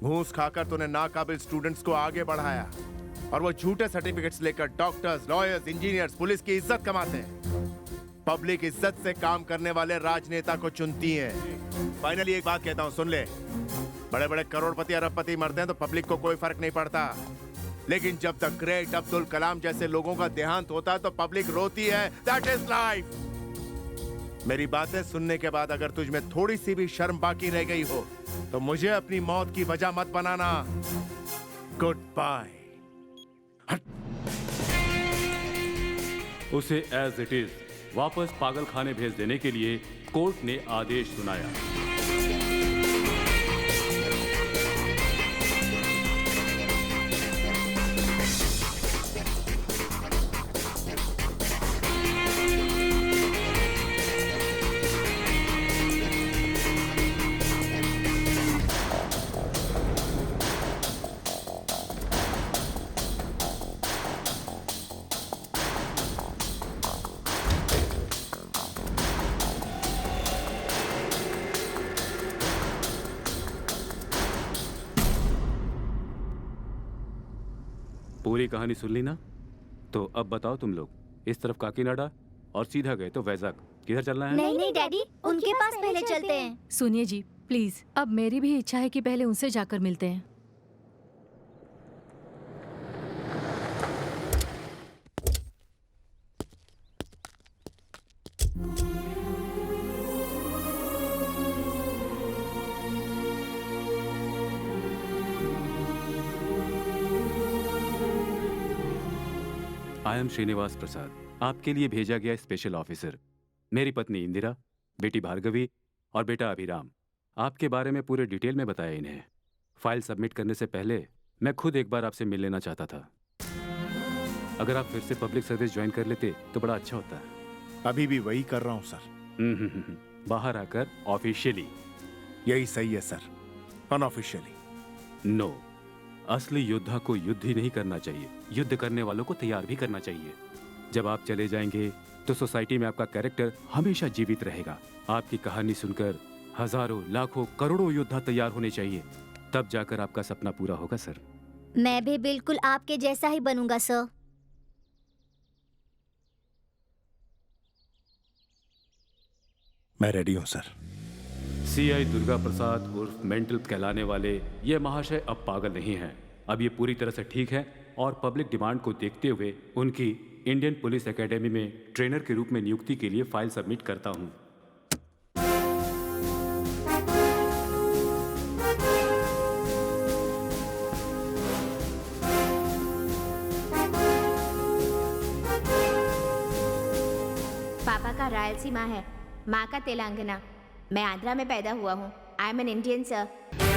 घूस खाकर तूने नाकाबिल स्टूडेंट्स को आगे बढ़ाया, और वो झूठे सर्टिफिकेट्स लेकर डॉक्टर्स, लॉयर्स, इंजीनियर्स, पुलिस की इज्जत कमाते हैं। पब्लिक इज्जत से काम करने वाले राजनेता को चुनती है। फाइनली एक बात कहता हूं, सुन ले। बड़े बड़े करोड़पति, अरबपति मरते हैं तो पब्लिक को कोई फर्क नहीं पड़ता, लेकिन जब तक ग्रेट अब्दुल कलाम जैसे लोगों का देहांत होता है तो पब्लिक रोती है। That is life. मेरी बातें सुनने के बाद अगर तुझ में थोड़ी सी भी शर्म बाकी रह गई हो तो मुझे अपनी मौत की वजह मत बनाना। Good bye. उसे एज इट इज वापस पागल खाने भेज देने के लिए कोर्ट ने आदेश सुनाया। पूरी कहानी सुन ली ना? तो अब बताओ तुम लोग, इस तरफ काकीनाडा और सीधा गए तो वैजाग, किधर चलना है? नहीं नहीं डैडी, उनके पास पहले चलते हैं। सुनिए जी प्लीज, अब मेरी भी इच्छा है कि पहले उनसे जाकर मिलते हैं। आई एम श्रीनिवास प्रसाद, आपके लिए भेजा गया स्पेशल ऑफिसर। मेरी पत्नी इंदिरा, बेटी भार्गवी और बेटा अभिराम। आपके बारे में पूरे डिटेल में बताया इन्हें। फाइल सबमिट करने से पहले मैं खुद एक बार आपसे मिल लेना चाहता था। अगर आप फिर से पब्लिक सर्विस ज्वाइन कर लेते तो बड़ा अच्छा होता है। अभी भी वही कर रहा हूं सर। बाहर आकर ऑफिशियली। यही सही है सर, अनऑफिशियली। नो, असली योद्धा को युद्ध ही नहीं करना चाहिए, युद्ध करने वालों को तैयार भी करना चाहिए। जब आप चले जाएंगे तो सोसाइटी में आपका कैरेक्टर हमेशा जीवित रहेगा। आपकी कहानी सुनकर हजारों, लाखों, करोड़ों योद्धा तैयार होने चाहिए, तब जाकर आपका सपना पूरा होगा सर। मैं भी बिल्कुल आपके जैसा ही बनूंगा सर। मैं रेडी हूं सर। सीआई दुर्गा प्रसाद उर्फ मेंटल कहलाने वाले ये महाशय अब पागल नहीं हैं। अब ये पूरी तरह से ठीक है और पब्लिक डिमांड को देखते हुए उनकी इंडियन पुलिस एकेडमी में ट्रेनर के रूप में नियुक्ति के लिए फाइल सबमिट करता हूं। पापा का रायलसीमा है, माँ का तेलंगाना। मैं आंध्रा में पैदा हुआ हूँ। I am an Indian sir.